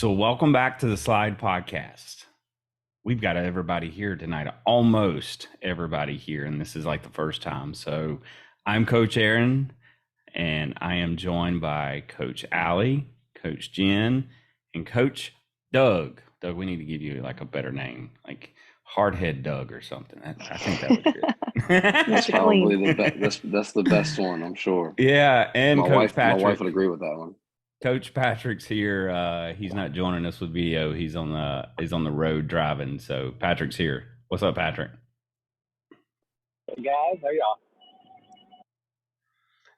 So, welcome back to the S.L.I.D.E podcast. We've got everybody here tonight, almost everybody here, and this is like the first time. So, I'm Coach Aaron, and I am joined by Coach Allie, Coach Jenn, and Coach Doug. Doug, we need to give you like a better name, like Hardhead Doug or something. I think that would be good. That's Mr. Clean. probably the best. That's the best one, I'm sure. Yeah, and My Coach wife, my wife Patrick. would agree with that one. Coach Patrick's here. He's not joining us with video. He's on the road driving. So Patrick's here. What's up, Patrick? Hey guys, how y'all?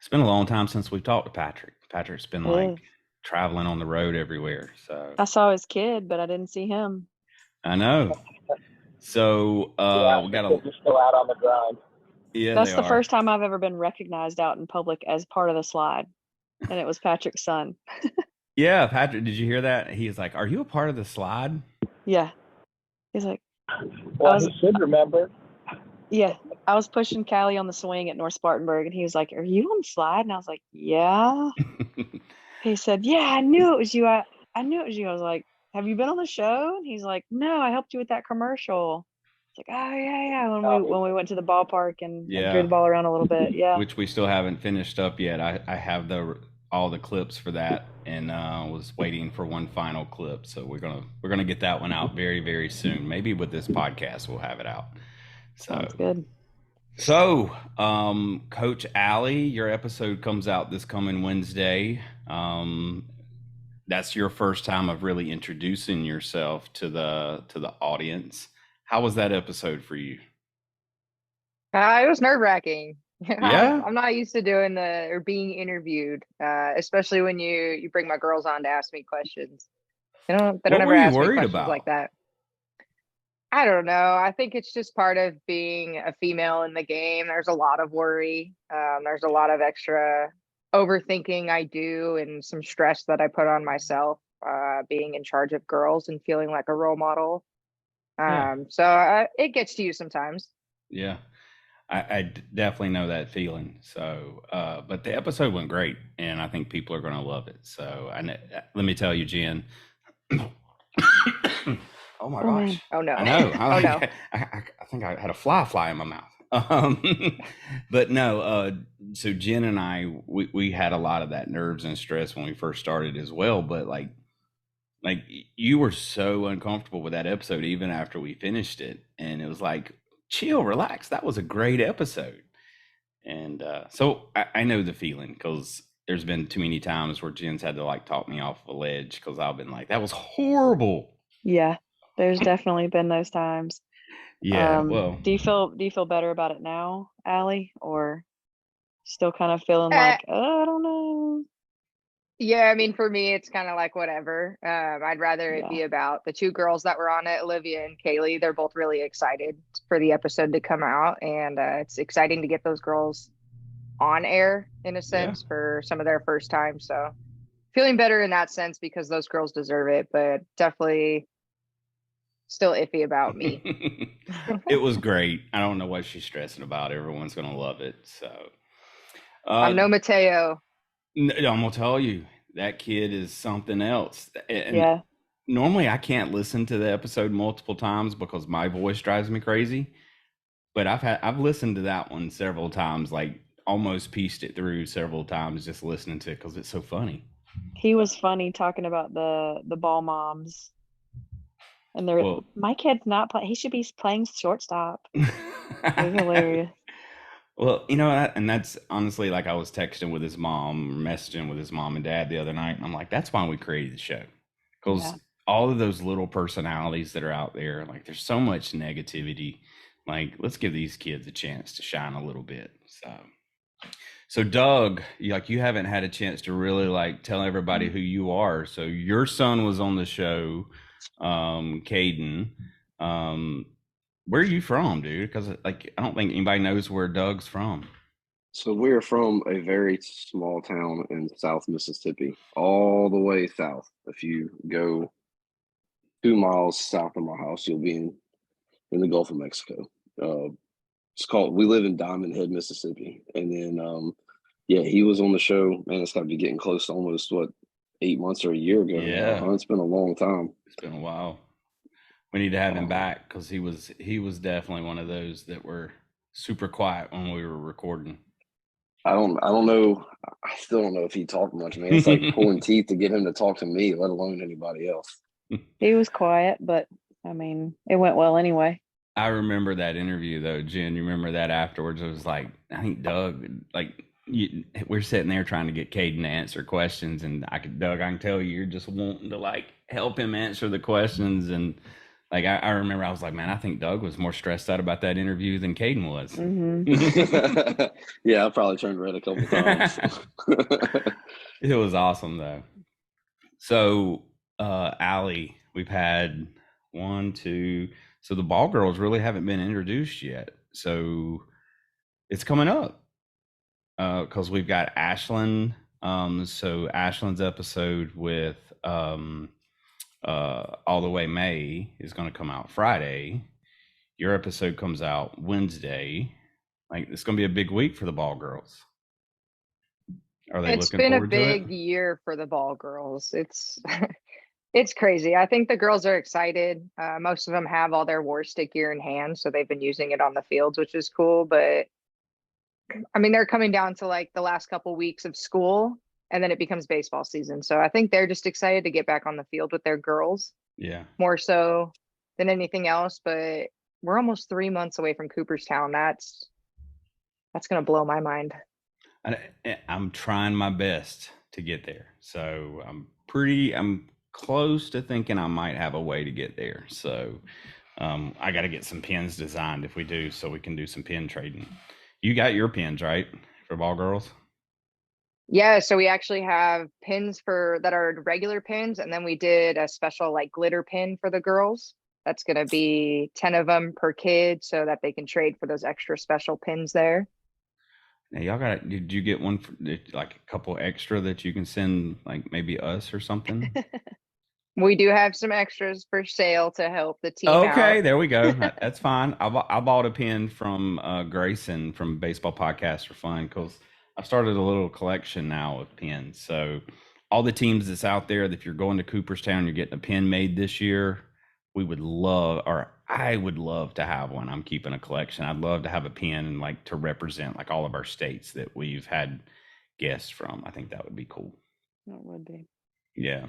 It's been a long time since we've talked to Patrick. Patrick's been like traveling on the road everywhere. So I saw his kid, but I didn't see him. I know. So Yeah, we got Just still out on the grind. yeah. That's They the are. first time I've ever been recognized out in public as part of the S.L.I.D.E, and it was Patrick's son. Yeah, Patrick. Did you hear that? He's like, "Are you a part of the S.L.I.D.E?" Yeah, he's like, Well, he should remember. yeah. I was pushing Callie on the swing at North Spartanburg, and he was like, "Are you on the S.L.I.D.E?" And I was like, "Yeah." He said, "Yeah, I knew it was you. I knew it was you." I was like, "Have you been on the show?" And he's like, "No, I helped you with that commercial." It's like, "Oh yeah." When we went to the ballpark and threw the Yeah, ball around a little bit, yeah. which we still haven't finished up yet. I have all the clips for that, and was waiting for one final clip. So we're gonna get that one out very, very soon. Maybe with this podcast we'll have it out. Sounds good. So, Coach Allie, your episode comes out this coming Wednesday. That's your first time of really introducing yourself to the audience. How was that episode for you? It was nerve-wracking. Yeah. I'm not used to doing being interviewed, especially when you bring my girls on to ask me questions. They don't What ever were you ask me worried questions about? like that. I don't know. I think it's just part of being a female in the game. There's a lot of worry. There's a lot of extra overthinking I do and some stress that I put on myself, being in charge of girls and feeling like a role model. Yeah. So it gets to you sometimes. Yeah. I definitely know that feeling. So, but the episode went great, and I think people are going to love it. So, let me tell you, Jen. Oh my gosh! Man. Oh no! I know. Oh no! I think I had a fly in my mouth. But no. So Jen and I, we had a lot of that nerves and stress when we first started as well. But like you were so uncomfortable with that episode even after we finished it, and it was like, chill, relax. That was a great episode. And so I know the feeling, because there's been too many times where Jen's had to like talk me off a ledge because I've been like, that was horrible. Yeah, there's definitely been those times. Yeah. Well, do you feel better about it now, Allie, or still kind of feeling Uh, like, oh, I don't know? Yeah, I mean, for me, it's kind of like whatever. I'd rather it Yeah. be about the two girls that were on it, Olivia and Kaylee. They're both really excited for the episode to come out, and it's exciting to get those girls on air in a yeah. sense for some of their first time. So feeling better in that sense because those girls deserve it, but definitely still iffy about me. It was great. I don't know what she's stressing about. Everyone's going to love it. So, I'm no Mateo. I'm going to tell you, that kid is something else. And Yeah. normally I can't listen to the episode multiple times because my voice drives me crazy. But I've listened to that one several times, like almost pieced it through several times just listening to it because it's so funny. He was funny talking about the ball moms. And Well, my kid's not playing. He should be playing shortstop. It was hilarious. well, and that's honestly, like, I was texting with his mom, messaging with his mom and dad the other night, and I'm like, that's why we created the show, because Yeah. all of those little personalities that are out there, like, there's so much negativity. Like, let's give these kids a chance to shine a little bit. So Doug, you haven't had a chance to really like tell everybody who you are. So your son was on the show, Caden. Where are you from, dude? Because like I don't think anybody knows where Doug's from. So we're from a very small town in South Mississippi, all the way south. If you go 2 miles south of my house, you'll be in the Gulf of Mexico. We live in Diamond Head, Mississippi. And then, yeah, he was on the show. Man, it's got to be getting close to almost, 8 months or a year ago Yeah. now. Huh? It's been a long time. It's been a while. We need to have him back because he was definitely one of those that were super quiet when we were recording. I don't know. I still don't know if he talked much, man. It's like pulling teeth to get him to talk to me, let alone anybody else. He was quiet, but I mean, it went well anyway. I remember that interview though, Jen. You remember that afterwards? It was like, I think Doug, like we're sitting there trying to get Caden to answer questions, and Doug, I can tell you're just wanting to like help him answer the questions, and like I remember I was like, man, I think Doug was more stressed out about that interview than Caden was. Mm-hmm. Yeah, I probably turned red a couple times. It was awesome though. So, Allie, we've had 1, 2. So the ball girls really haven't been introduced yet. So it's coming up because we've got Ashlyn. So Ashlyn's episode with All the Way May is going to come out Friday. Your episode comes out Wednesday. Like it's going to be a big week for the ball girls. Are they It's looking been a forward to it? big year for the ball girls. It's crazy. I think the girls are excited. Most of them have all their war stick gear in hand, so they've been using it on the fields, which is cool. But I mean, they're coming down to like the last couple weeks of school, and then it becomes baseball season. So I think they're just excited to get back on the field with their girls. Yeah. More so than anything else. But we're almost 3 months away from Cooperstown. That's gonna blow my mind. I'm trying my best to get there. So I'm close to thinking I might have a way to get there. So I got to get some pins designed if we do, so we can do some pin trading. You got your pins, right? For ball girls? Yeah, so we actually have pins that are regular pins, and then we did a special like glitter pin for the girls. That's going to be 10 of them per kid so that they can trade for those extra special pins there. Now y'all did you get one for, like a couple extra that you can send, like maybe us or something? We do have some extras for sale to help the team Okay, out. there we go. That's fine. I bought a pin from Grayson from Baseball Podcast for Fun because I've started a little collection now of pins. So all the teams that's out there, if you're going to Cooperstown, you're getting a pin made this year. I would love to have one. I'm keeping a collection. I'd love to have a pin and like to represent like all of our states that we've had guests from. I think that would be cool. That would be. Yeah.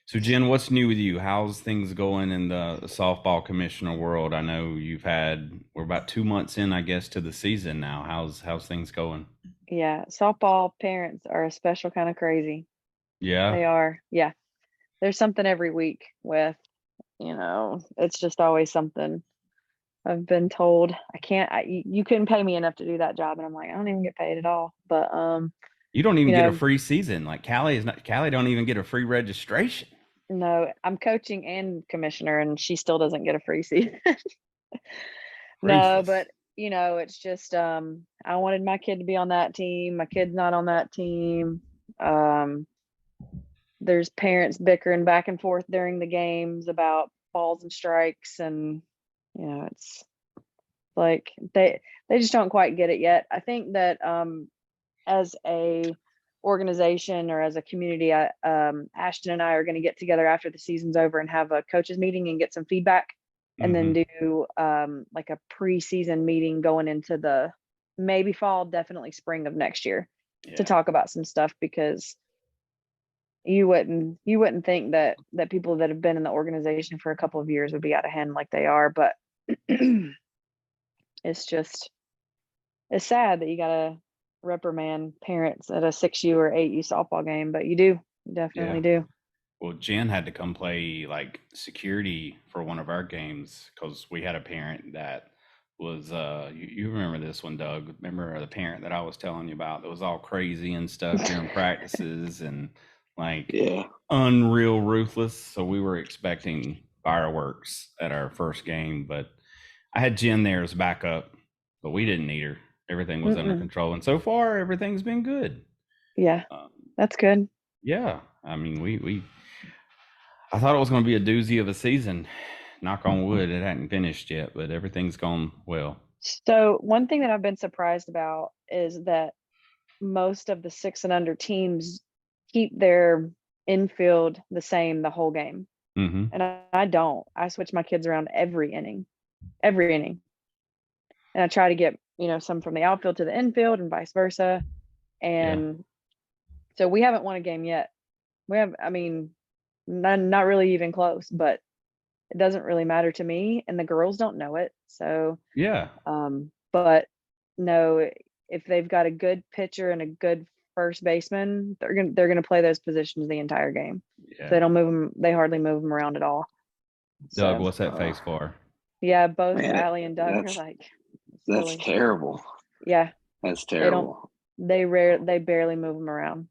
So Jen, what's new with you? How's things going in the softball commissioner world? I know we're about 2 months in, I guess, to the season now. How's things going? Yeah, softball parents are a special kind of crazy. Yeah. They are. Yeah. There's something every week with, it's just always something. I've been told you couldn't pay me enough to do that job. And I'm like, I don't even get paid at all. But, you don't even get a free season. Like Callie don't even get a free registration. No, I'm coaching and commissioner and she still doesn't get a free season. No, but it's just, I wanted my kid to be on that team. My kid's not on that team. There's parents bickering back and forth during the games about balls and strikes, and it's like they just don't quite get it yet. I think that as a organization or as a community, Ashton and I are going to get together after the season's over and have a coaches meeting and get some feedback, and then do like a preseason meeting going into the maybe fall, definitely spring of next year to talk about some stuff, because you wouldn't think that people that have been in the organization for a couple of years would be out of hand like they are, but it's sad that you gotta reprimand parents at a 6U or 8U softball game, but you definitely do. Well, Jen had to come play like security for one of our games because we had a parent that was you remember this one, Doug? Remember the parent that I was telling you about that was all crazy and stuff during practices and like unreal ruthless. So we were expecting fireworks at our first game, but I had Jen there as backup, but we didn't need her. Everything was under control, and so far everything's been good. Yeah, that's good. Yeah, I mean I thought it was going to be a doozy of a season. Knock on wood, it hadn't finished yet, but everything's gone well. So one thing that I've been surprised about is that most of the 6 and under teams keep their infield the same the whole game. Mm-hmm. And I don't. I switch my kids around every inning. And I try to get, some from the outfield to the infield and vice versa. And so we haven't won a game yet. Not really even close, but it doesn't really matter to me, and the girls don't know it. So Yeah. But no, if they've got a good pitcher and a good first baseman, they're gonna play those positions the entire game. Yeah. They don't move them. They hardly move them around at all. Doug, So, what's that face for? yeah, both Man, Allie and Doug are like, that's silly. terrible. Yeah, That's terrible. they barely move them around.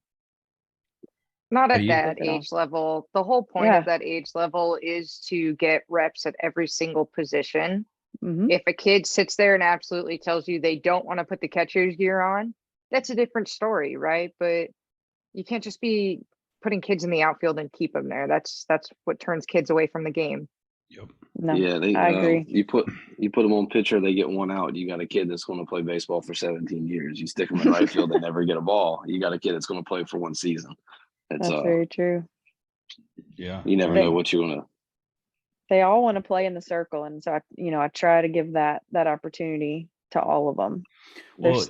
Not Are at you- that If at all. age level. The whole point Yeah. of that age level is to get reps at every single position. Mhm. If a kid sits there and absolutely tells you they don't want to put the catcher's gear on, that's a different story, right? But you can't just be putting kids in the outfield and keep them there. That's what turns kids away from the game. Yep. No, Yeah, I agree. You put them on pitcher, they get one out. You got a kid that's going to play baseball for 17 years. You stick them in right field, they never get a ball. You got a kid that's going to play for one season. It's That's very true. Yeah. you never know what you want to. They all want to play in the circle, and so I try to give that opportunity to all of them. They're Well,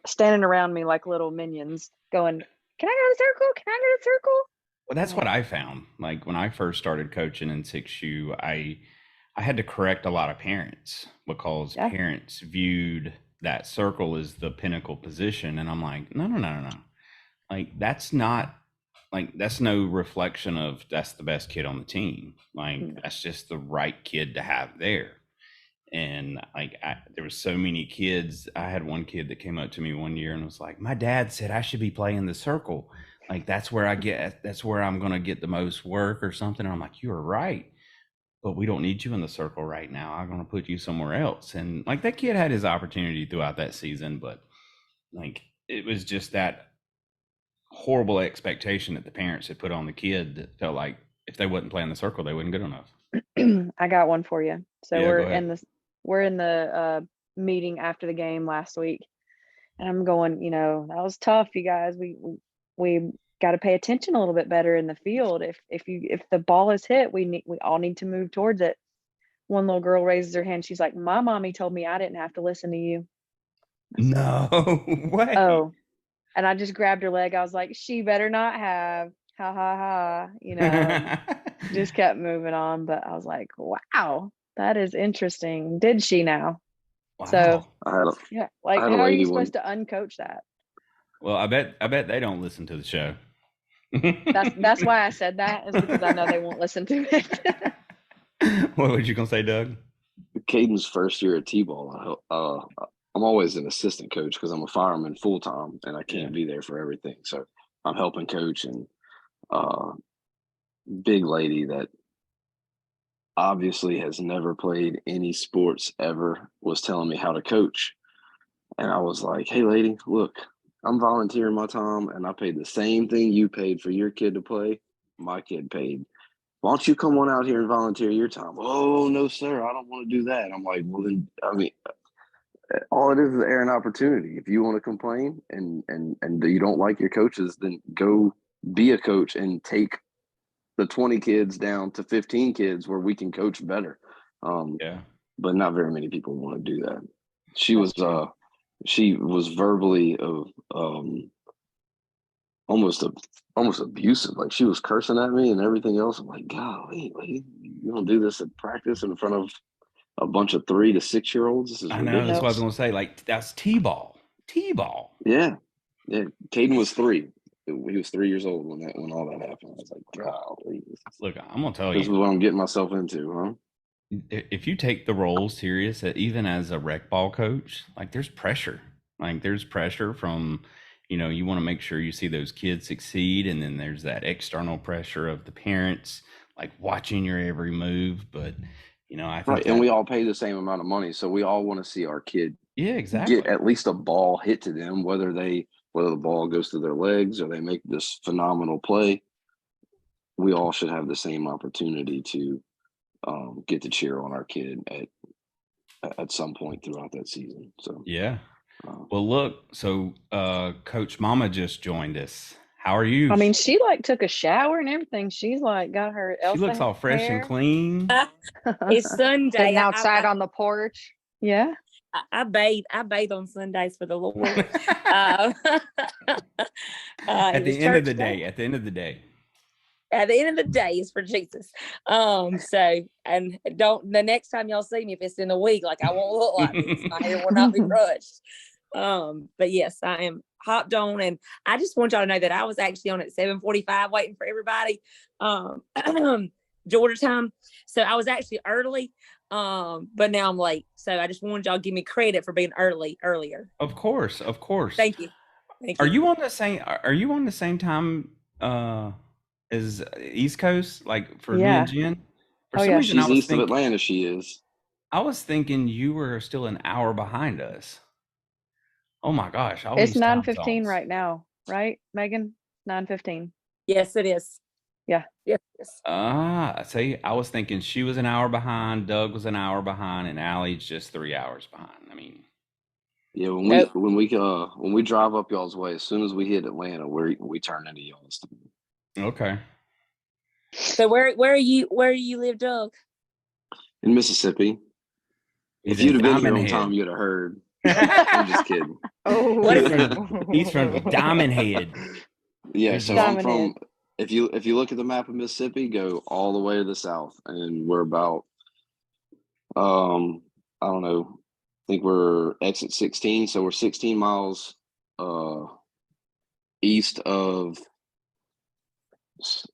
standing around me like little minions, going, "Can I go to the circle? Can I go to the circle?" Well, that's what I found. Like when I first started coaching in 6U, I had to correct a lot of parents because Yeah. parents viewed that circle as the pinnacle position, and I'm like, no. Like that's not that's no reflection of that's the best kid on the team. Like that's just the right kid to have there. And there was so many kids. I had one kid that came up to me one year and was like, "My dad said I should be playing the circle. Like that's where I'm going to get the most work or something." And I'm like, "You are right, but we don't need you in the circle right now. I'm going to put you somewhere else." And like that kid had his opportunity throughout that season, but like it was just that horrible expectation that the parents had put on the kid that felt like if they wasn't playing the circle, they wasn't good enough. I got one for you. So Yeah, we're go ahead. in the meeting after the game last week, and I'm going, that was tough, you guys. We got to pay attention a little bit better in the field. If the ball is hit, we all need to move towards it. One little girl raises her hand. She's like, "My mommy told me I didn't have to listen to you." No way. Oh, and I just grabbed her leg. I was like, "She better not have." Ha ha ha. And just kept moving on. But I was like, "Wow, that is interesting. Did she now?" Wow. So yeah, like, I had a how are lady you supposed to uncoach that? Well, I bet they don't listen to the show. That's why I said that, is because I know they won't listen to it. What was you gonna say, Doug? Caden's first year at T-ball, I'm always an assistant coach because I'm a fireman full time and I can't be there for everything. So I'm helping coach, and big lady that obviously has never played any sports ever was telling me how to coach. And I was like, "Hey lady, look, I'm volunteering my time and I paid the same thing you paid for your kid to play. My kid paid. Why don't you come on out here and volunteer your time?" "Oh, no, sir, I don't want to do that." I'm like, "Well, then, all it is air an opportunity. If you want to complain and you don't like your coaches, then go be a coach and take the 20 kids down to 15 kids where we can coach better." But not very many people want to do that. She was verbally almost abusive. Like she was cursing at me and everything else. I'm like, "Golly, lady, you don't do this at practice in front of a bunch of 3 to 6 year olds. This is I ridiculous." know. That's what I was gonna say. Like that's T-ball. Yeah. Caden was 3. He was 3 years old when all that happened. I was like, "Golly, Look, I'm gonna tell this is you. what I'm getting myself into, huh?" If you take the role serious, even as a rec ball coach, like there's pressure. Like there's pressure from, you want to make sure you see those kids succeed, and then there's that external pressure of the parents, like watching your every move. But I think and we all pay the same amount of money, so we all want to see our kid exactly get at least a ball hit to them, whether the ball goes to their legs or they make this phenomenal play. We all should have the same opportunity to get to cheer on our kid at some point throughout that season. So Well, look, so Coach Mama just joined us. How are you? I mean, she like took a shower and everything. She's like got her She looks Elsa all fresh and hair. clean. It's Sunday. Sitting outside on the porch. Yeah. I bathe on Sundays for the Lord. uh, At it was the end of church the day. day. At the end of the day. At the end of the day, it's for Jesus. So, and don't, the next time y'all see me, if it's in the week, like I won't look like this. My hair will not be brushed. But yes, I am hopped on, and I just want y'all to know that I was actually on at 7:45 waiting for everybody, Georgia time. So I was actually early, but now I'm late. So I just wanted y'all to give me credit for being earlier. Of course. Thank you. Are you on the same time as East Coast? Like for me and Jen? For some reason She's east of Atlanta, she is. I was thinking you were still an hour behind us. Oh my gosh. All It's these time 9:15 zones. right now, right, Megan? 9:15. Yes, it is. Yeah. Yes. See, I was thinking she was an hour behind, Doug was an hour behind, and Allie's just 3 hours behind. I mean, yeah, Nope. when we drive up y'all's way, as soon as we hit Atlanta, we turn into y'all's. okay. So where you live, Doug? In Mississippi. He's If you'd have been here Diamond on Head. time, you'd have heard. I'm just kidding. Oh, What is He's from Diamond Head. Yeah, so Diamond I'm from. Head. If you look at the map of Mississippi, go all the way to the south, and we're about I don't know. I think we're exit 16, so we're 16 miles east of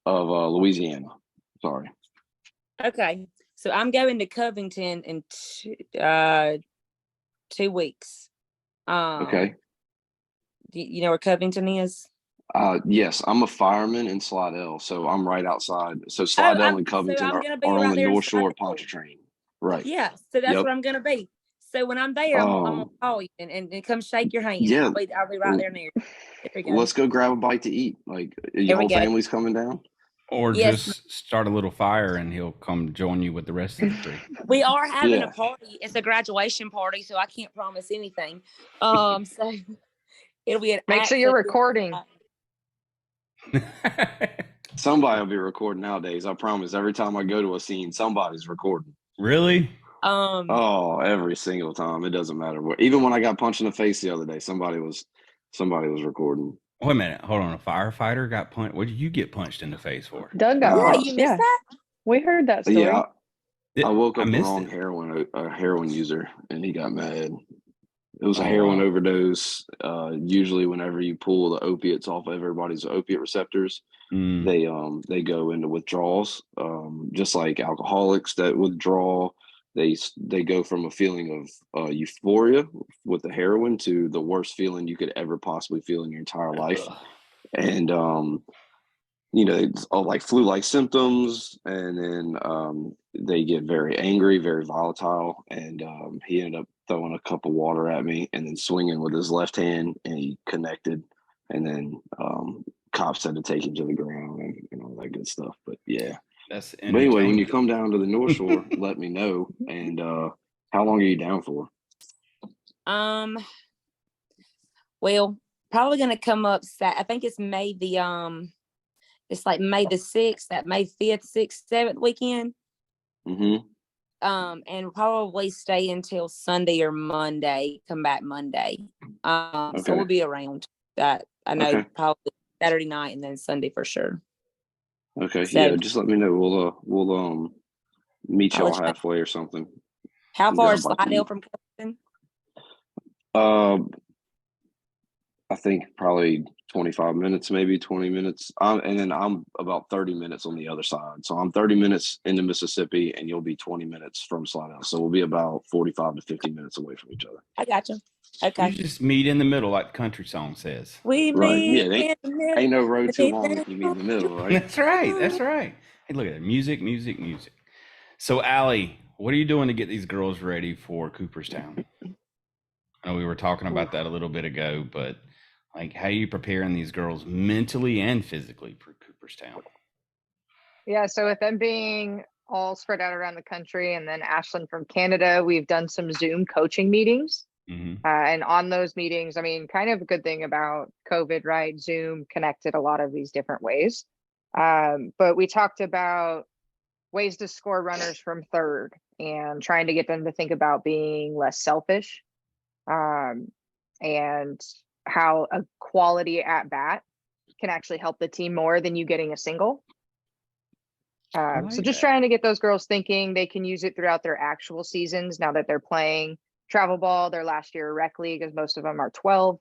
Louisiana. Sorry. Okay, so I'm going to Covington in 2 weeks. Okay. You know where Covington is? Yes, I'm a fireman in S.L.I.D.E, so I'm right outside. So S.L.I.D.E and Covington I'm are gonna be on right the there in North Shore of Slidell. Pontchartrain. Right. Yeah, so that's Yep. where I'm gonna be. So when I'm there, I'm gonna call you and come shake your hand. Yeah. I'll be right there near you. There we go. Let's go grab a bite to eat. Like your There we whole go. family's coming down. Or Yes. just start a little fire and he'll come join you with the rest of the crew. We are having Yeah. a party. It's a graduation party, so I can't promise anything. So it'll be an make sure you're recording. Somebody will be recording nowadays. I promise. Every time I go to a scene, somebody's recording. Really? Oh, every single time. It doesn't matter what. Even when I got punched in the face the other day, somebody was recording. Wait a minute. Hold on. A firefighter got punched. What did you get punched in the face for? Doug got punched. You missed that? We heard that story. Yeah, I woke up the missed wrong it. heroin user, and he got mad. It was a heroin overdose. Usually, whenever you pull the opiates off of everybody's opiate receptors, they go into withdrawals. Just like alcoholics that withdraw, they go from a feeling of euphoria with the heroin to the worst feeling you could ever possibly feel in your entire life. And it's all like flu-like symptoms, and then they get very angry, very volatile. And he ended up throwing a cup of water at me and then swinging with his left hand, and he connected. And then cops had to take him to the ground and all that good stuff. But yeah, that's. But anyway, when you come down to the North Shore, let me know. And how long are you down for? Well, probably gonna come up. I think it's May it's like May the 6th, that May 5th, 6th, 7th weekend. Mm-hmm. And probably stay until Sunday or Monday, come back Monday. So we'll be around that. I know probably Saturday night and then Sunday for sure. Okay. So, yeah, just let me know. We'll meet y'all halfway or something. How far is S.L.I.D.E from Covington? I think probably 25 minutes, maybe 20 minutes. And then I'm about 30 minutes on the other side. So I'm 30 minutes into Mississippi, and you'll be 20 minutes from S.L.I.D.E. So we'll be about 45 to 50 minutes away from each other. I got you. Okay. You just meet in the middle, like the country song says. We meet in the middle. Ain't no road too long if you meet in the middle, right? That's right. That's right. Hey, look at that. Music. So, Allie, what are you doing to get these girls ready for Cooperstown? I know we were talking about that a little bit ago, but like, how are you preparing these girls mentally and physically for Cooperstown? Yeah, so with them being all spread out around the country, and then Ashlyn from Canada, we've done some Zoom coaching meetings. And on those meetings, I mean, kind of a good thing about COVID, right? Zoom connected a lot of these different ways. But we talked about ways to score runners from third and trying to get them to think about being less selfish, and how a quality at bat can actually help the team more than you getting a single. So just trying to get those girls thinking they can use it throughout their actual seasons now that they're playing travel ball, their last year of rec league, as most of them are 12.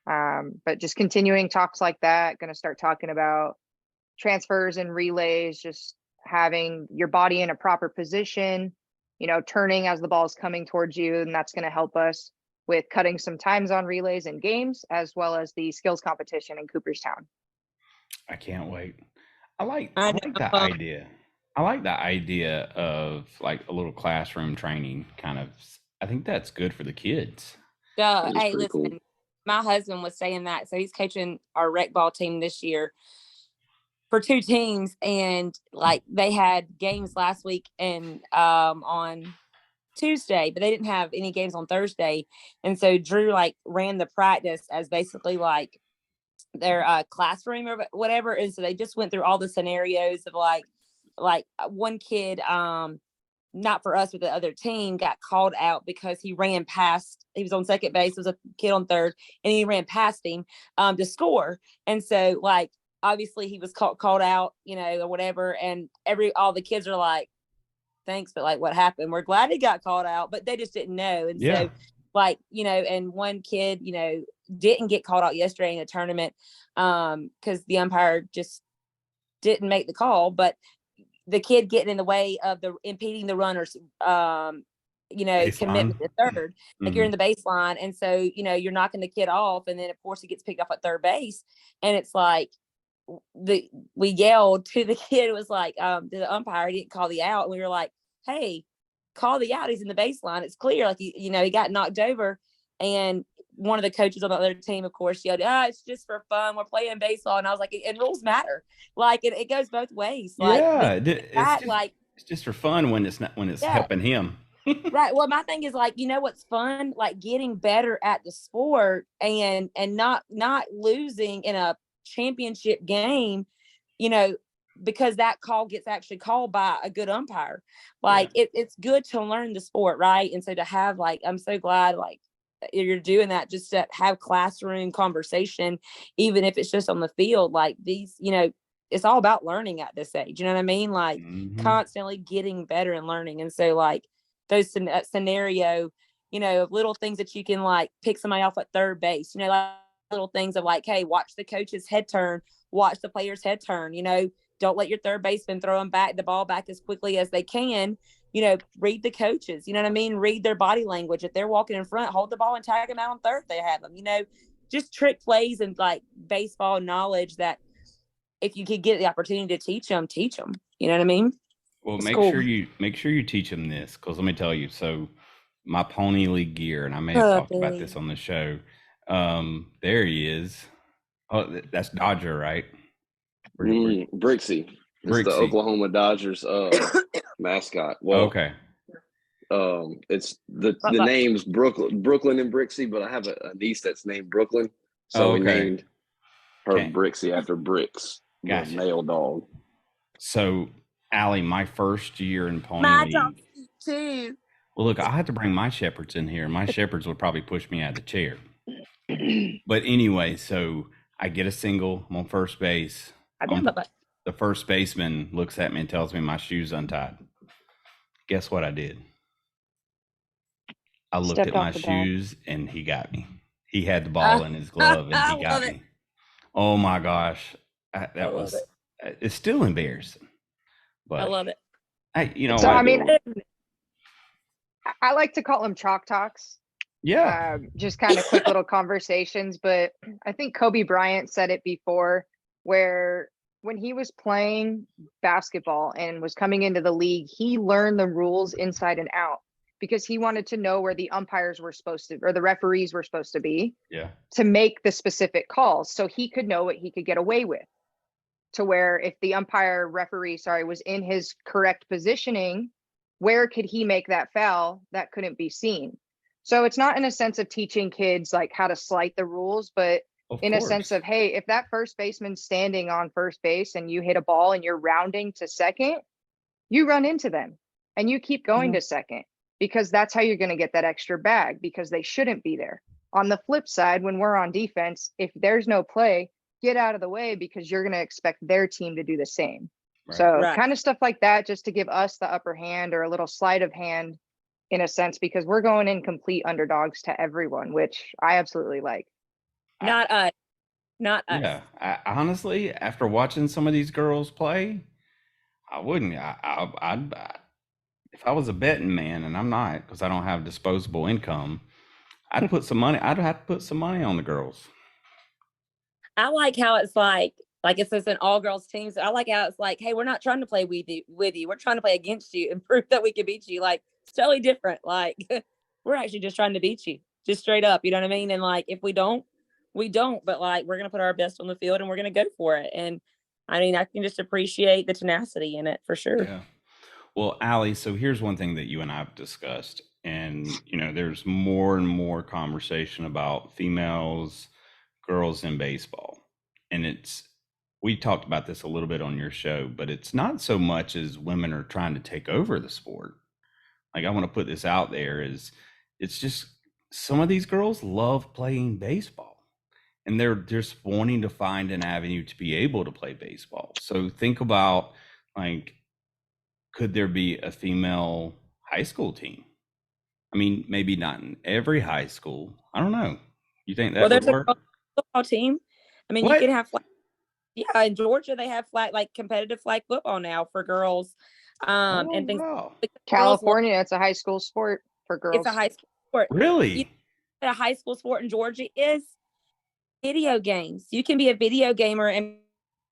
But just continuing talks like that, going to start talking about transfers and relays, just having your body in a proper position, turning as the ball is coming towards you. And that's going to help us with cutting some times on relays and games, as well as the skills competition in Cooperstown. I can't wait. I like that idea. I like the idea of like a little classroom training kind of. I think that's good for the kids. Hey, listen, cool. My husband was saying that. So he's coaching our rec ball team this year for 2 teams. And like they had games last week and on Tuesday, but they didn't have any games on Thursday. And so Drew like ran the practice as basically like their classroom or whatever. And so they just went through all the scenarios of like one kid, not for us, but the other team got called out because he ran past, he was on second base, there was a kid on third, and he ran past him to score. And so like obviously he was called out, or whatever, and all the kids are like, thanks, but like what happened? We're glad he got called out, but they just didn't know. And so like, and one kid, didn't get called out yesterday in a tournament because the umpire just didn't make the call, but the kid getting in the way of impeding the runners, commitment to third, like you're in the baseline. And so, you're knocking the kid off. And then of course he gets picked up at third base. And it's like, we yelled to the kid, it was like, to the umpire, he didn't call the out. And we were like, hey, call the out. He's in the baseline. It's clear. Like, he got knocked over. And one of the coaches on the other team, of course, yelled, it's just for fun. We're playing baseball. And I was like, and rules matter. Like it goes both ways. Like, it's just for fun when it's helping him. Right. Well, my thing is like, what's fun? Like getting better at the sport and not losing in a championship game, because that call gets actually called by a good umpire. Like it's good to learn the sport, right? And so to have like, I'm so glad like you're doing that, just to have classroom conversation, even if it's just on the field. Like these, it's all about learning at this age. You know what I mean? Like constantly getting better and learning. And so like those scenario, little things that you can like pick somebody off at third base, like little things of like, hey, watch the coach's head turn, watch the player's head turn, don't let your third baseman throw the ball back as quickly as they can. Read the coaches, you know what I mean? Read their body language. If they're walking in front, hold the ball and tag them out on third. They have them, just trick plays and like baseball knowledge that if you could get the opportunity to teach them. You know what I mean? Well, make sure you teach them this, because let me tell you. So my Pony League gear, and I may have talked about this on the show. There he is. Oh, that's Dodger, right? Brixie. It's the Oklahoma Dodgers mascot. Well, okay. It's the name's Brooklyn and Brixie, but I have a niece that's named Brooklyn, so we named her Brixie after Bricks, the male dog. So, Allie, my first year in Pony my League. dog too. Well, look, I had to bring my shepherds in here. My shepherds would probably push me out of the chair. But anyway, so I get a single. I'm on first base. The first baseman looks at me and tells me my shoe's untied. Guess what I did? I looked at my shoes and he got me. He had the ball in his glove and he got me. Oh my gosh. It's still embarrassing. But I love it. Hey, so I mean, I like to call them chalk talks. Yeah. Just kind of quick little conversations. But I think Kobe Bryant said it before, where when he was playing basketball and was coming into the league, he learned the rules inside and out because he wanted to know where the umpires were supposed to, or the referees were supposed to be, to make the specific calls. So he could know what he could get away with, to where if the referee was in his correct positioning, where could he make that foul that couldn't be seen? So it's not in a sense of teaching kids like how to slight the rules, but Of in a sense course. of, hey, if that first baseman's standing on first base and you hit a ball and you're rounding to second, you run into them and you keep going to second, because that's how you're going to get that extra bag, because they shouldn't be there. On the flip side, when we're on defense, if there's no play, get out of the way, because you're going to expect their team to do the same. Right. So Right. kind of stuff like that, just to give us the upper hand or a little sleight of hand in a sense, because we're going in complete underdogs to everyone, which I absolutely like. Not us. Not us. Yeah. Honestly, after watching some of these girls play, I wouldn't. I'd if I was a betting man, and I'm not because I don't have disposable income, I'd put some money. I'd have to put some money on the girls. I like how it's like it's an all girls team. So I like how it's like, hey, we're not trying to play with you. We're trying to play against you and prove that we can beat you. Like, it's totally different. Like, we're actually just trying to beat you, just straight up. You know what I mean? And like, if we don't, we don't. But like, we're gonna put our best on the field and we're gonna go for it. And I mean, I can just appreciate the tenacity in it for sure. Yeah. Well, Allie, so here's one thing that you and I have discussed, and there's more and more conversation about females, girls in baseball, and we talked about this a little bit on your show, but it's not so much as women are trying to take over the sport. Like, I want to put this out there, is it's just some of these girls love playing baseball, and they're just wanting to find an avenue to be able to play baseball. So think about, like, could there be a female high school team? I mean, maybe not in every high school. I don't know. You think that Well, would there's a work? girls football team. I mean, you What? can have yeah, in Georgia they have like competitive flag football now for girls, Oh, and things. wow. Girls love, California, it's a high school sport for it's a girls. high school sport. Really? A high school sport in Georgia is video games. You can be a video gamer and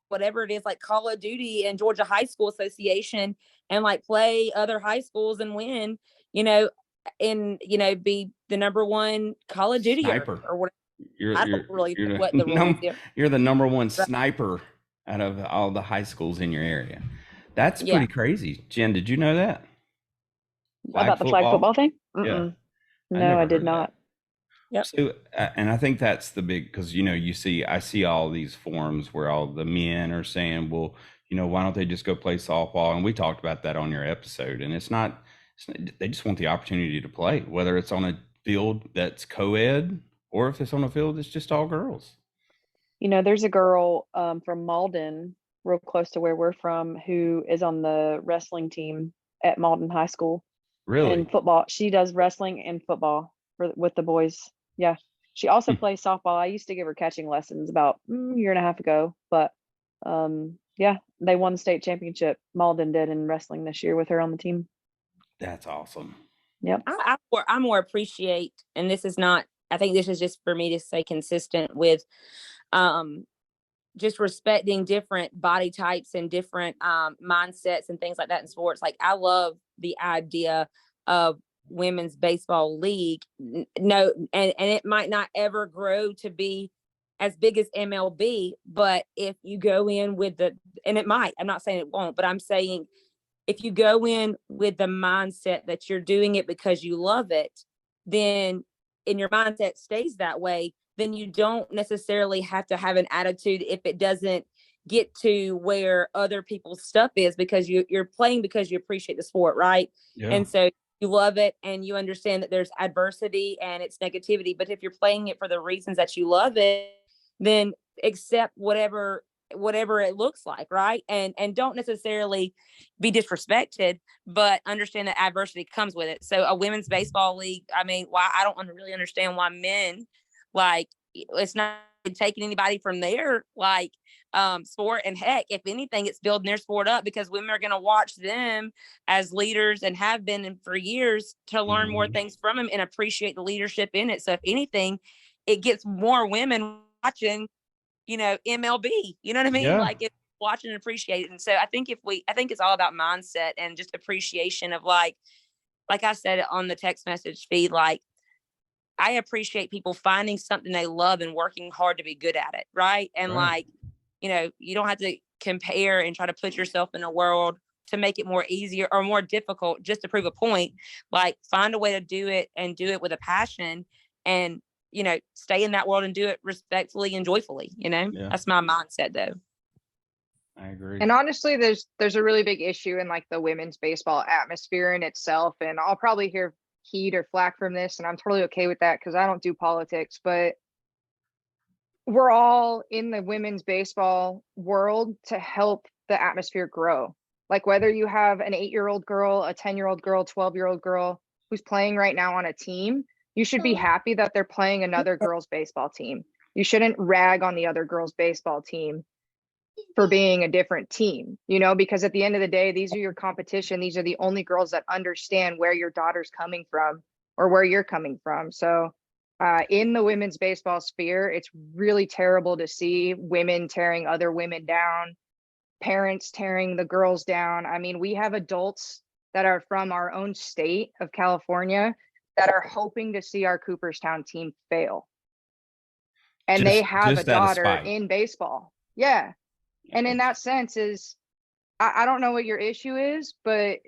whatever it is, like Call of Duty and Georgia High School Association, and like play other high schools and win, and be the number one Call of Duty Sniper. or whatever. You're I don't really you're know the what the rules are. you're the number one sniper out of all the high schools in your area. That's Yeah. pretty crazy. Jen, did you know that? About the flag football thing? Yeah. No, I did heard not. that. Yep. So, and I think that's the big, because I see all these forums where all the men are saying, well, why don't they just go play softball? And we talked about that on your episode. And it's not, they just want the opportunity to play, whether it's on a field that's co-ed or if it's on a field that's just all girls. There's a girl from Malden, real close to where we're from, who is on the wrestling team at Malden High School. Really? And football. She does wrestling and football with the boys. Yeah. She also plays softball. I used to give her catching lessons about a year and a half ago, but yeah, they won the state championship. Malden did in wrestling this year with her on the team. That's awesome. Yep. I more appreciate, and this is not, I think this is just for me to stay consistent with just respecting different body types and different mindsets and things like that in sports. Like, I love the idea of women's baseball league. No, and it might not ever grow to be as big as MLB, but if you go in with and it might, I'm not saying it won't, but I'm saying if you go in with the mindset that you're doing it because you love it, then and your mindset stays that way, then you don't necessarily have to have an attitude if it doesn't get to where other people's stuff is, because you're playing because you appreciate the sport, right? Yeah. And so you love it and you understand that there's adversity and it's negativity. But if you're playing it for the reasons that you love it, then accept whatever it looks like, right? And don't necessarily be disrespected, but understand that adversity comes with it. So a women's baseball league, I mean, why I don't really understand why men, like, it's not taking anybody from their sport, and heck, if anything, it's building their sport up, because women are going to watch them as leaders and have been for years to learn more things from them and appreciate the leadership in it. So if anything, it gets more women watching MLB, you know what I mean? Yeah. Like, it's watching and appreciate it. And so I think it's all about mindset and just appreciation of like I said on the text message feed, like, I appreciate people finding something they love and working hard to be good at it. Right. And Right. you don't have to compare and try to put yourself in a world to make it more easier or more difficult just to prove a point. Like, find a way to do it and do it with a passion, and, you know, stay in that world and do it respectfully and joyfully. You know, that's my mindset though. I agree. And honestly, there's a really big issue in like the women's baseball atmosphere in itself. And I'll probably hear heat or flack from this, and I'm totally okay with that because I don't do politics, but we're all in the women's baseball world to help the atmosphere grow. Like, whether you have an 8-year-old girl, a 10-year-old girl, 12-year-old girl who's playing right now on a team, you should be happy that they're playing another girls' baseball team. You shouldn't rag on the other girls' baseball team for being a different team, you know, because at the end of the day, these are your competition. These are the only girls that understand where your daughter's coming from or where you're coming from. So in the women's baseball sphere, it's really terrible to see women tearing other women down, parents tearing the girls down. I mean, we have adults that are from our own state of California that are hoping to see our Cooperstown team fail. And they have a daughter in baseball. Yeah. And in that sense is, I don't know what your issue is, but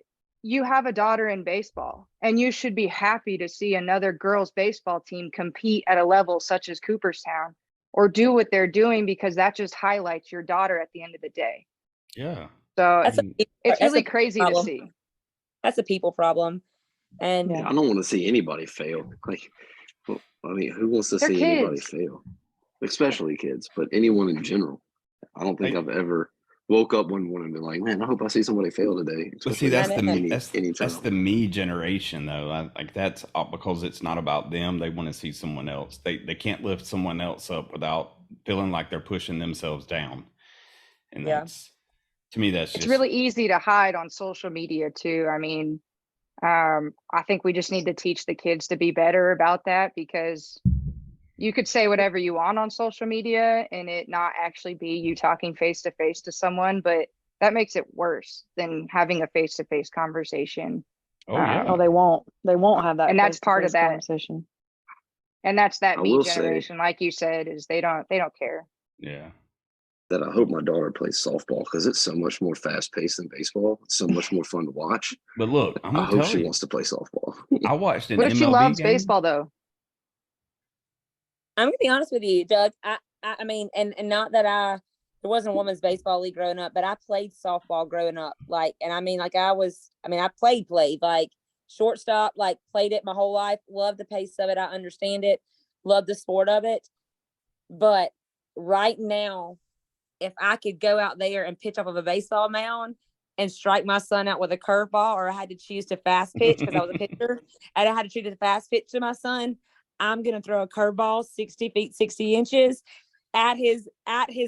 you have a daughter in baseball, and you should be happy to see another girls' baseball team compete at a level such as Cooperstown or do what they're doing, because that just highlights your daughter at the end of the day. Yeah. So it's really crazy to see. That's a people problem. And I don't want to see anybody fail. Like, well, I mean, who wants to see anybody fail? Especially kids, but anyone in general. I don't think I've ever woke up one morning and been like, man, I hope I see somebody fail today. But see, that's the me generation though. Like, that's because it's not about them. They want to see someone else. They can't lift someone else up without feeling like they're pushing themselves down. And that's, to me, it's really easy to hide on social media too. I mean, I think we just need to teach the kids to be better about that, because you could say whatever you want on social media and it not actually be you talking face to face to someone, but that makes it worse than having a face to face conversation. Oh, they won't have that. And that's part of that conversation. And that's that me generation, like you said, is they don't care. Yeah. That I hope my daughter plays softball, because it's so much more fast paced than baseball. It's so much more fun to watch. But look, I hope she wants to play softball. I watched an What if she loves baseball though? I'm gonna be honest with you, Doug. I mean, and not that there wasn't a women's baseball league growing up, but I played softball growing up. Like, and I mean, like I played like shortstop, like played it my whole life. Love the pace of it. I understand it. Love the sport of it. But right now, if I could go out there and pitch off of a baseball mound and strike my son out with a curveball, or I had to choose to fast pitch because I was a pitcher, and I had to choose to fast pitch to my son, I'm going to throw a curveball 60 feet, 60 inches at his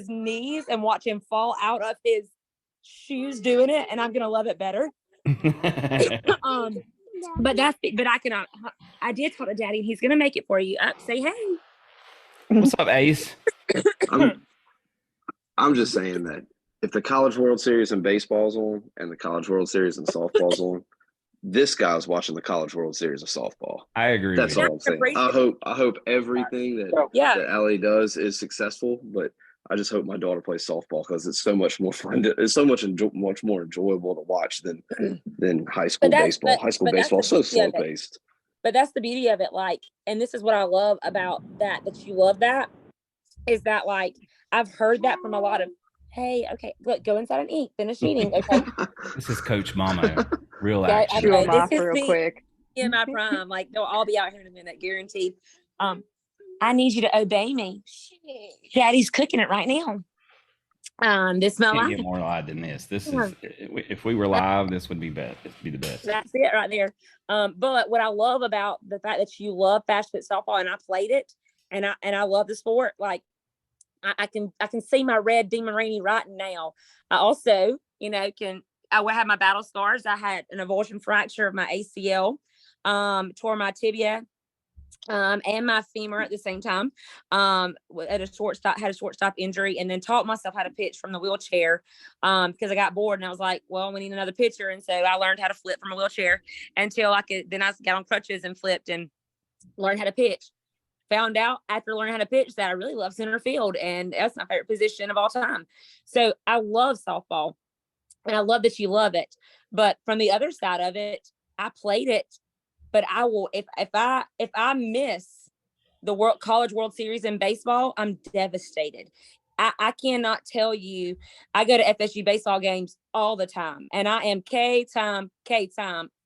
knees and watch him fall out of his shoes doing it. And I'm going to love it better. But I did talk to Daddy, and he's going to make it for you. Say, hey. What's up, Ace? I'm just saying that if the College World Series in baseball's on and the College World Series in softball's on, this guy's watching the College World Series of softball. I agree. That's all I'm saying. I hope everything that Allie does is successful, but I just hope my daughter plays softball, because it's so much more fun. It's so much more enjoyable to watch than high school baseball. High school baseball is so slow paced. But that's the beauty of it. Like, and this is what I love about that you love that, is that, like, I've heard that from a lot of, hey, okay, look, go inside and eat, finish eating, okay? This is Coach Mama, real action. Chew them off real quick. In my prime, like, they'll all be out here in a minute, guaranteed. I need you to obey me. Daddy's cooking it right now. This is my life. Can't get more live than this. This is, if we were live, this would be best. This would be the best. That's it right there. But what I love about the fact that you love fast pitch softball, and I played it, and I love the sport, like, I can see my red Demon Rainey right now. I also, I have my battle scars. I had an avulsion fracture of my ACL, tore my tibia, and my femur at the same time. Had a shortstop injury, and then taught myself how to pitch from the wheelchair, because I got bored and I was like, well, we need another pitcher. And so I learned how to flip from a wheelchair until I got on crutches and flipped and learned how to pitch. Found out after learning how to pitch that I really love center field, and that's my favorite position of all time. So I love softball. And I love that you love it. But from the other side of it, I played it, but I will, if I miss the College World Series in baseball, I'm devastated. I cannot tell you, I go to FSU baseball games all the time, and I am K time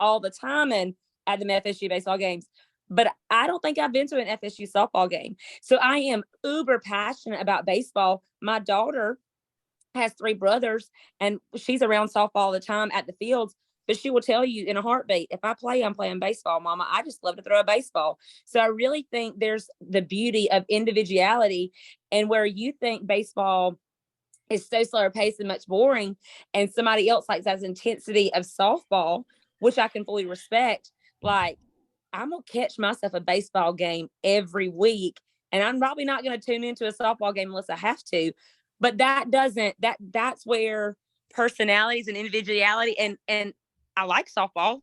all the time and at the FSU baseball games. But I don't think I've been to an FSU softball game. So I am uber passionate about baseball. My daughter has 3 brothers, and she's around softball all the time at the fields. But she will tell you in a heartbeat, if I play, I'm playing baseball, Mama. I just love to throw a baseball. So I really think there's the beauty of individuality, and where you think baseball is so slower paced and much boring, and somebody else likes that intensity of softball, which I can fully respect. Like, I'm gonna catch myself a baseball game every week, and I'm probably not gonna tune into a softball game unless I have to. But that's where personalities and individuality, and I like softball,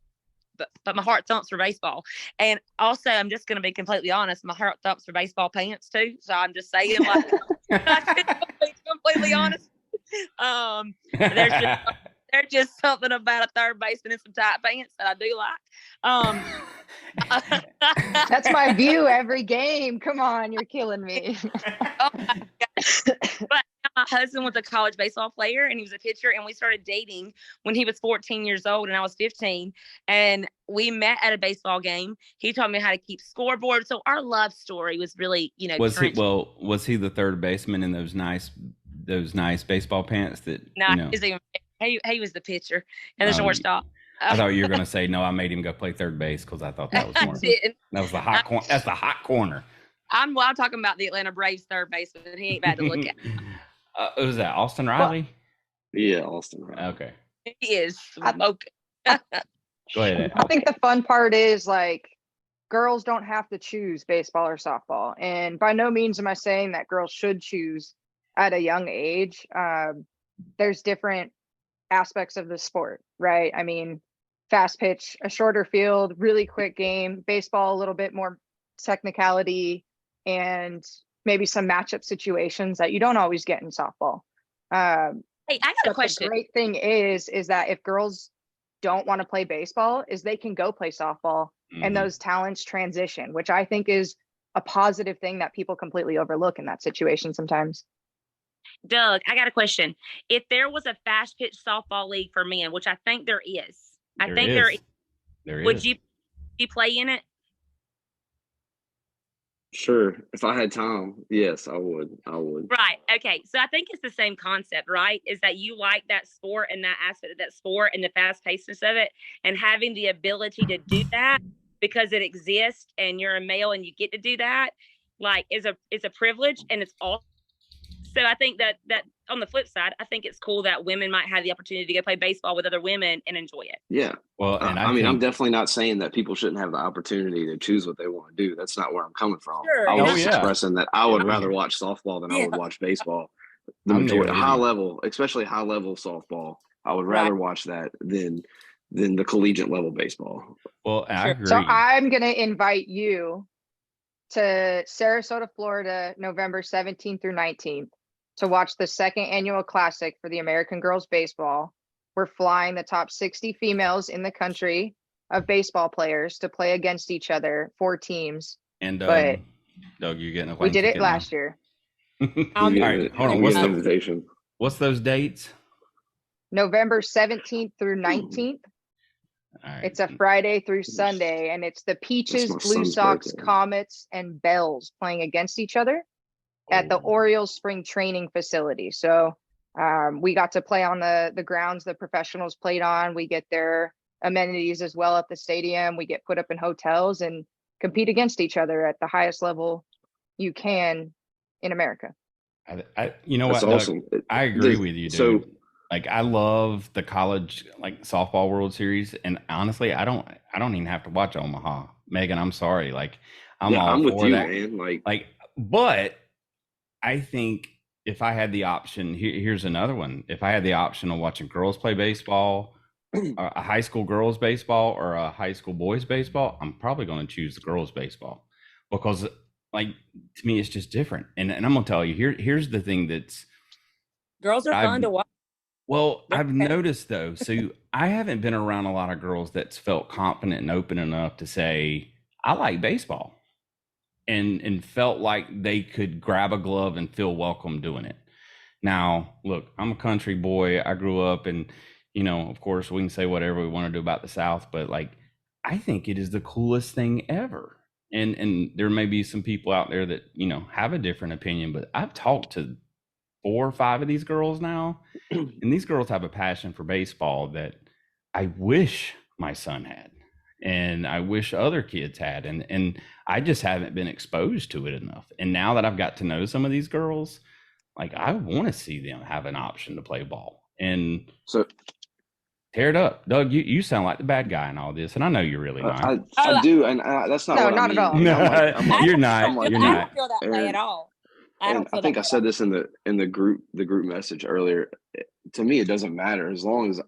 but my heart thumps for baseball. And also, I'm just going to be completely honest, my heart thumps for baseball pants too. So I'm just saying, like, be completely honest. There's just something about a third baseman in some tight pants that I do like. That's my view every game. Come on, you're killing me. Oh my God. But my husband was a college baseball player, and he was a pitcher, and we started dating when he was 14 years old and I was 15, and we met at a baseball game. He taught me how to keep scoreboard. So our love story was really, was he the third baseman in those nice baseball pants that he was the pitcher and the shortstop. I thought you were going to say, no, I made him go play third base because I thought that was more. That was the hot corner. That's the hot corner. I'm talking about the Atlanta Braves third baseman. He ain't bad to look at. Was that Austin Riley? Yeah, Austin Riley. Okay. He is smoking. Go ahead. I think the fun part is, like, girls don't have to choose baseball or softball. And by no means am I saying that girls should choose at a young age. There's different aspects of the sport, right? I mean, fast pitch, a shorter field, really quick game. Baseball, a little bit more technicality and maybe some matchup situations that you don't always get in softball. Hey, I got a question. The great thing is that if girls don't want to play baseball, is they can go play softball, and those talents transition, which I think is a positive thing that people completely overlook in that situation sometimes. Doug, I got a question. If there was a fast pitch softball league for men, which I think there is, would you play in it? Sure. If I had time, yes, I would. Right. Okay. So I think it's the same concept, right? Is that you like that sport and that aspect of that sport and the fast pacedness of it, and having the ability to do that because it exists and you're a male and you get to do that, like, is a privilege, and it's all. So I think that on the flip side, I think it's cool that women might have the opportunity to go play baseball with other women and enjoy it. Yeah. Well, and I mean, I'm definitely not saying that people shouldn't have the opportunity to choose what they want to do. That's not where I'm coming from. Sure. I was just expressing that I would rather watch softball than I would watch baseball. The majority, high level, especially high level softball, I would rather watch that than the collegiate level baseball. Well, I agree. So I'm going to invite you to Sarasota, Florida, November 17th through 19th. To watch the second annual classic for the American Girls Baseball. We're flying the top 60 females in the country of baseball players to play against each other, 4 teams. And Doug, you're getting a we did it last year. All right, hold on. What's those dates? November 17th through 19th. Right. It's a Friday through Sunday, and it's the Peaches, Blue Sox, Comets, and Bells playing against each other at the Orioles spring training facility. So we got to play on the grounds the professionals played on. We get their amenities as well at the stadium. We get put up in hotels and compete against each other at the highest level you can in America. You know That's what, awesome. Doug? I agree with you, dude. So, like, I love the college softball World Series, and honestly, I don't even have to watch Omaha. Megan, I'm sorry. Like, I'm with you, that. man. But I think if I had the option, here's another one. If I had the option of watching girls play baseball, a high school girls baseball or a high school boys baseball, I'm probably going to choose the girls baseball because, like, to me, it's just different. And I'm going to tell you, here's the thing that's girls are fun to watch. Well, I've noticed though, so I haven't been around a lot of girls that's felt confident and open enough to say, I like baseball, and felt like they could grab a glove and feel welcome doing it. Now, look, I'm a country boy. I grew up, and of course we can say whatever we want to do about the South, but like I think it is the coolest thing ever. And there may be some people out there that, have a different opinion, but I've talked to 4 or 5 of these girls now, and these girls have a passion for baseball that I wish my son had, and I wish other kids had, and I just haven't been exposed to it enough. And now that I've got to know some of these girls, like I want to see them have an option to play ball and So tear it up. Doug, you sound like the bad guy in all this, and I know you're really not. I do, and that's not No, what I not mean. at all. No, you're not. like, You're I not. don't feel that way at all. And I think I said this in the group message earlier. To me, it doesn't matter as long as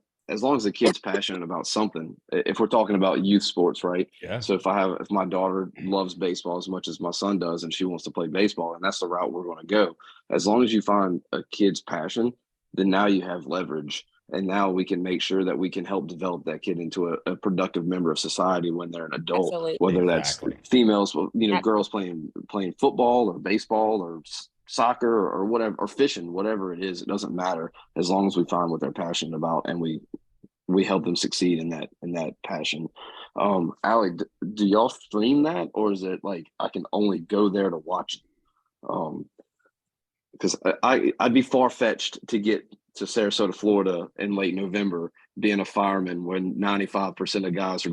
the kid's passionate about something. If we're talking about youth sports, right? Yeah. So if my daughter loves baseball as much as my son does, and she wants to play baseball, and that's the route we're going to go. As long as you find a kid's passion, then now you have leverage, and now we can make sure that we can help develop that kid into a productive member of society when they're an adult. Absolutely. Whether Exactly. that's females, girls playing football or baseball or soccer or whatever, or fishing, whatever it is, it doesn't matter as long as we find what they're passionate about and we help them succeed in that passion. Allie, do y'all stream that, or is it like I can only go there to watch it? Because I'd be far-fetched to get to Sarasota, Florida in late November being a fireman when 95% of guys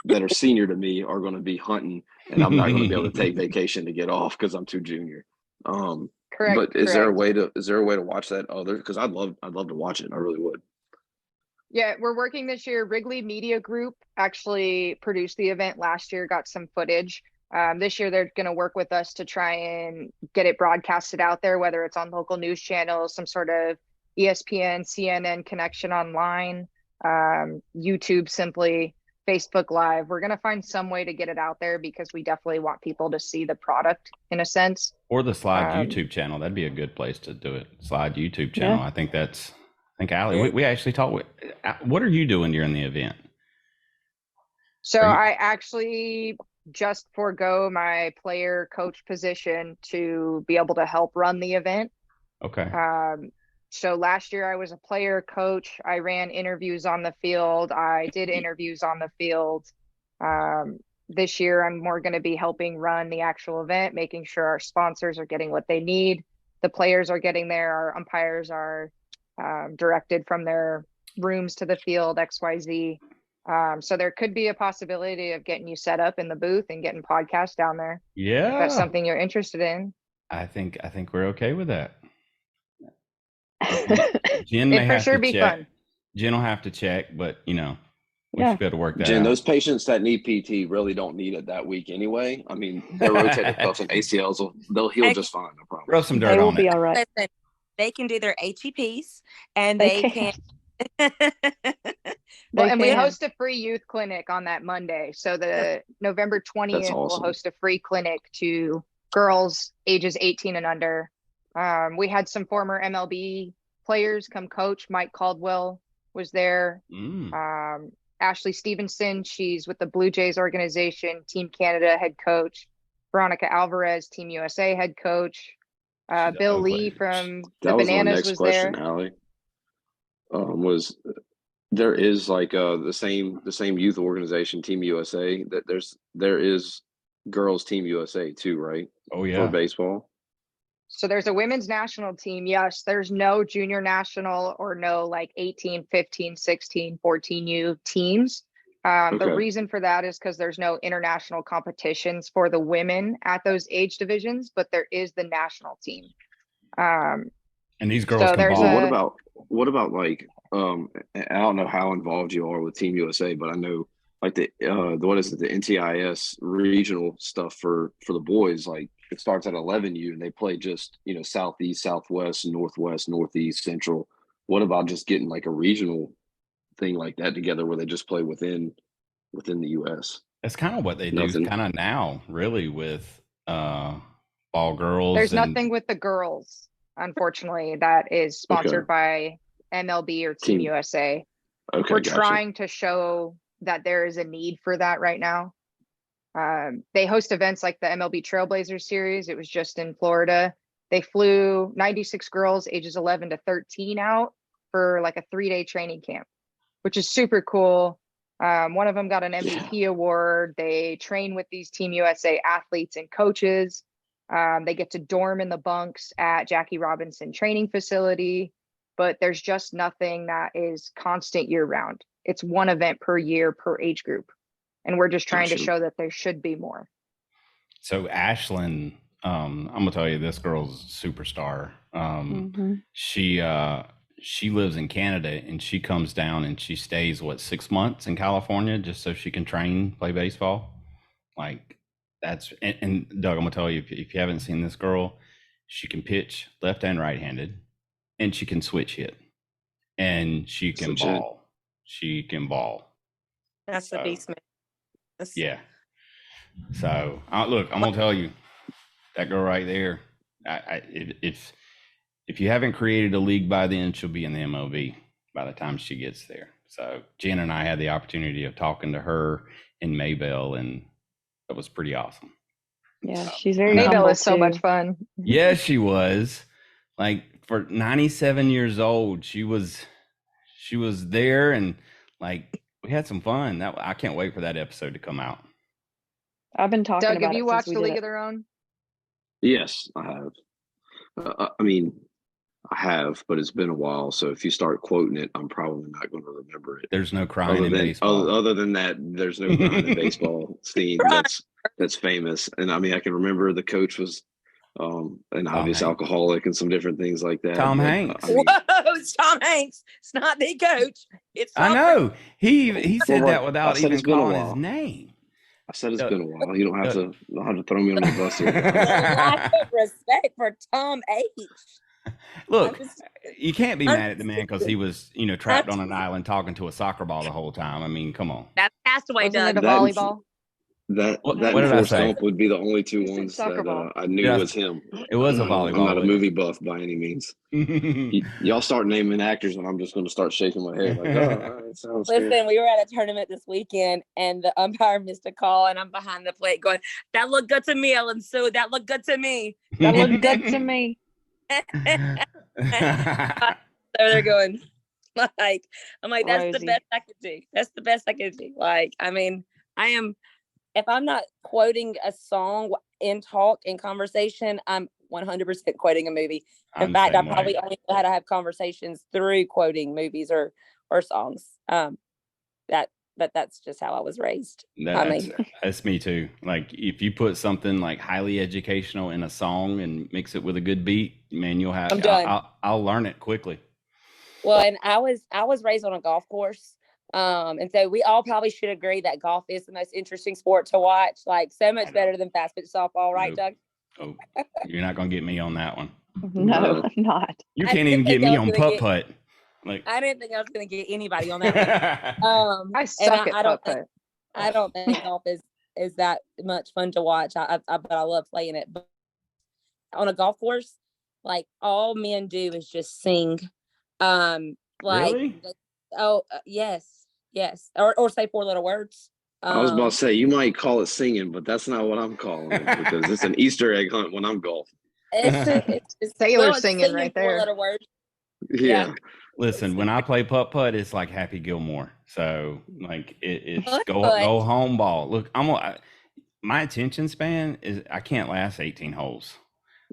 that are senior to me are going to be hunting, and I'm not going to be able to take vacation to get off because I'm too junior. Correct. But is there a way to watch that because I'd love to watch it. I really would. Yeah, we're working this year. Wrigley Media Group actually produced the event last year, got some footage. This year, they're going to work with us to try and get it broadcasted out there, whether it's on local news channels, some sort of ESPN, CNN connection online, YouTube simply, Facebook Live. We're going to find some way to get it out there because we definitely want people to see the product in a sense. Or the S.L.I.D.E YouTube channel. That'd be a good place to do it. S.L.I.D.E YouTube channel. Yeah. I think Allie, we actually talked. What are you doing during the event? So I actually just forego my player coach position to be able to help run the event. Okay. So last year I was a player coach. I ran interviews on the field. I did interviews on the field. This year I'm more going to be helping run the actual event, making sure our sponsors are getting what they need. The players are getting there. Our umpires are directed from their rooms to the field, XYZ. So there could be a possibility of getting you set up in the booth and getting podcasts down there. Yeah. If that's something you're interested in. I think we're okay with that. Jen may It'd for have sure to be check. fun. Jen will have to check, but we Yeah. should be able to work that Jen, out. those patients that need PT really don't need it that week anyway. I mean, their rotator cuffs and ACLs they'll heal just fine, no problem. Throw some dirt They will on be it. all right. Listen, they can do their HEPs and They they can. Well, and we can. host a free youth clinic on that Monday. So the November 20th, That's awesome. we'll host a free clinic to girls ages 18 and under. We had some former MLB players come coach. Mike Caldwell was there. Ashley Stevenson, she's with the Blue Jays organization, Team Canada head coach. Veronica Alvarez, Team USA head coach. Bill Lee from the Bananas was there. Allie. There is like the same youth organization, Team USA, that there is girls Team USA too, right? Oh yeah. For baseball. So there's a women's national team. Yes, there's no junior national or no like 18, 15, 16, 14U teams. The reason for that is because there's no international competitions for the women at those age divisions, but there is the national team. And these girls so can ball. What about like I don't know how involved you are with Team USA, but I know like the NTIS regional stuff for the boys, like it starts at 11U and they play just southeast, southwest, northwest, northeast, central. What about just getting like a regional thing like that together where they just play within the US? That's kind of what they do kind of now, really, with ball girls. There's nothing with the girls, unfortunately, that is sponsored by MLB or Team USA. Okay, We're gotcha. trying to show that there is a need for that right now. They host events like the MLB Trailblazers series. It was just in Florida. They flew 96 girls ages 11 to 13 out for like a 3-day training camp, which is super cool. One of them got an MVP award. They train with these Team USA athletes and coaches. They get to dorm in the bunks at Jackie Robinson training facility, but there's just nothing that is constant year round. It's one event per year per age group. And we're just trying to show that there should be more. So Ashlyn, I'm gonna tell you, this girl's a superstar. She lives in Canada, and she comes down and she stays 6 months in California just so she can play baseball. Like and Doug, I'm gonna tell you, if you haven't seen this girl, she can pitch left and right-handed, and she can switch hit, and she can ball. She can ball. That's the beast, man. Yeah. So look, I'm gonna tell you, that girl right there. If you haven't created a league by then, she'll be in the MLB by the time she gets there. So Jen and I had the opportunity of talking to her in Maybell, and that was pretty awesome. Yeah, she's very Maybell humble is so too. much fun. Yeah, she was. Like, for 97 years old, she was there, and like we had some fun. I can't wait for that episode to come out. I've been talking Doug, about have you it watched since The we League did of Their Own? Yes, I have. I mean, I have, but it's been a while. So if you start quoting it, I'm probably not going to remember it. There's no crying in baseball. Other than that, there's no crying in baseball scene that's famous. And I mean, I can remember the coach was an obvious alcoholic and some different things like that. Tom Hanks. Whoa, it's Tom Hanks. It's not the coach. It's I know. He said that without even calling his name. I said it's been a while. You don't have to throw me on the bus here. Lack of respect for Tom H. Look, you can't be mad at the man because he was, trapped on an island talking to a soccer ball the whole time. I mean, come on. That's Castaway, Doug. Wasn't it a volleyball? That What and did I Forrest say? Gump would be the only two ones that I knew was him. It was a volleyball. I'm not a movie buff by any means. Y'all start naming actors, and I'm just going to start shaking my head like, oh, all right, sounds good. Listen, we were at a tournament this weekend, and the umpire missed a call, and I'm behind the plate going, "That looked good to me, Ellen Sue. That looked good to me. That looked good to me." So they're going, like, I'm like, that's the best I could do. That's the best I could do. Like, I mean, if I'm not quoting a song in talk, in conversation, I'm 100% quoting a movie. In fact, I probably only know how to have conversations through quoting movies or songs. That's just how I was raised. That's me too. Like, if you put something like highly educational in a song and mix it with a good beat, man, you'll have. I'll learn it quickly. Well, and I was raised on a golf course. And so we all probably should agree that golf is the most interesting sport to watch, like so much better than fast pitch softball, right, Doug? Oh, you're not going to get me on that one. No, I'm not. You can't even get me on putt-putt. Like, I didn't think I was going to get anybody on that one. I suck at putt-putt. I don't think golf is that much fun to watch. But I love playing it. But on a golf course, like, all men do is just sing. Really? Yes. Or say 4 little words. I was about to say, you might call it singing, but that's not what I'm calling it, because it's an Easter egg hunt when I'm golfing. It's Sailor singing right there. 4 letter words. Yeah. Listen, when I play putt-putt, it's like Happy Gilmore. So, like, it's go home ball. Look, my attention span is, I can't last 18 holes.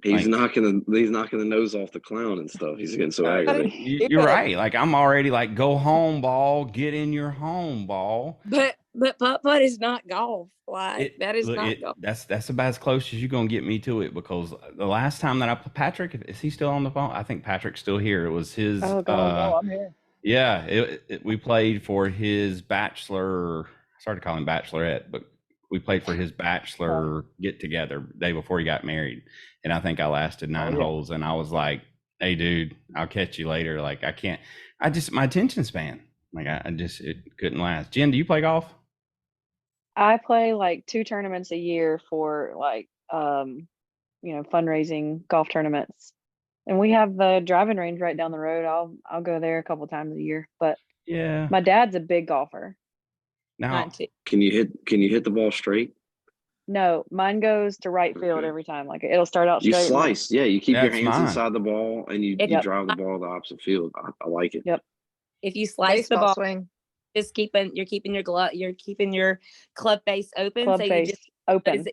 He's knocking the nose off the clown and stuff. He's getting so aggravated. You're right. Like, I'm already like, go home ball, get in your home ball. But putt-putt is not golf. Like, that is not golf. That's about as close as you're gonna get me to it, because the last time that Patrick, is he still on the phone? I think Patrick's still here. It was his. Oh, God, I'm here. Yeah, we played for his bachelor. I started calling him bachelorette, but we played for his bachelor get together day before he got married, and I think I lasted 9 holes, and I was like, "Hey, dude, I'll catch you later." Like, I can't. My attention span. Like, it couldn't last. Jen, do you play golf? I play like 2 tournaments a year for like fundraising golf tournaments. And we have the driving range right down the road. I'll go there a couple times a year. But Yeah. my dad's a big golfer. Now, Mine too. Can you hit the ball straight? No, mine goes to right field Okay. every time. Like it'll start out You straight. and then- slice. Yeah, you keep your That's hands mine. inside the ball and you Yep. drive the ball the opposite field. I like it. Yep. If you slice the Baseball ball, swing. just you're keeping your club face open. Club so face you just open.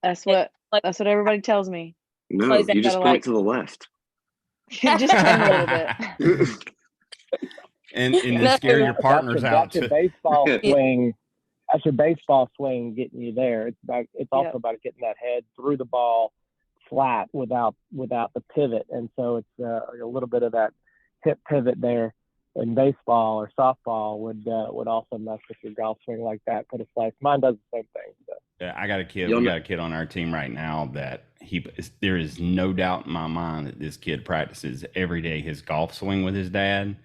That's what everybody tells me. No, Close that you just gotta, point like- to the left. Just turn a little bit. and No. to scare your partners out. That's your To, baseball swing. That's your baseball swing getting you there. It's also Yep. about getting that head through the ball flat without the pivot, and so it's a little bit of that hip pivot there. In baseball or softball would also mess with your golf swing like that. Put a slice. Mine does the same thing. So. yeah, I got a kid. We got a kid on our team right now that there is no doubt in my mind that this kid practices every day his golf swing with his dad,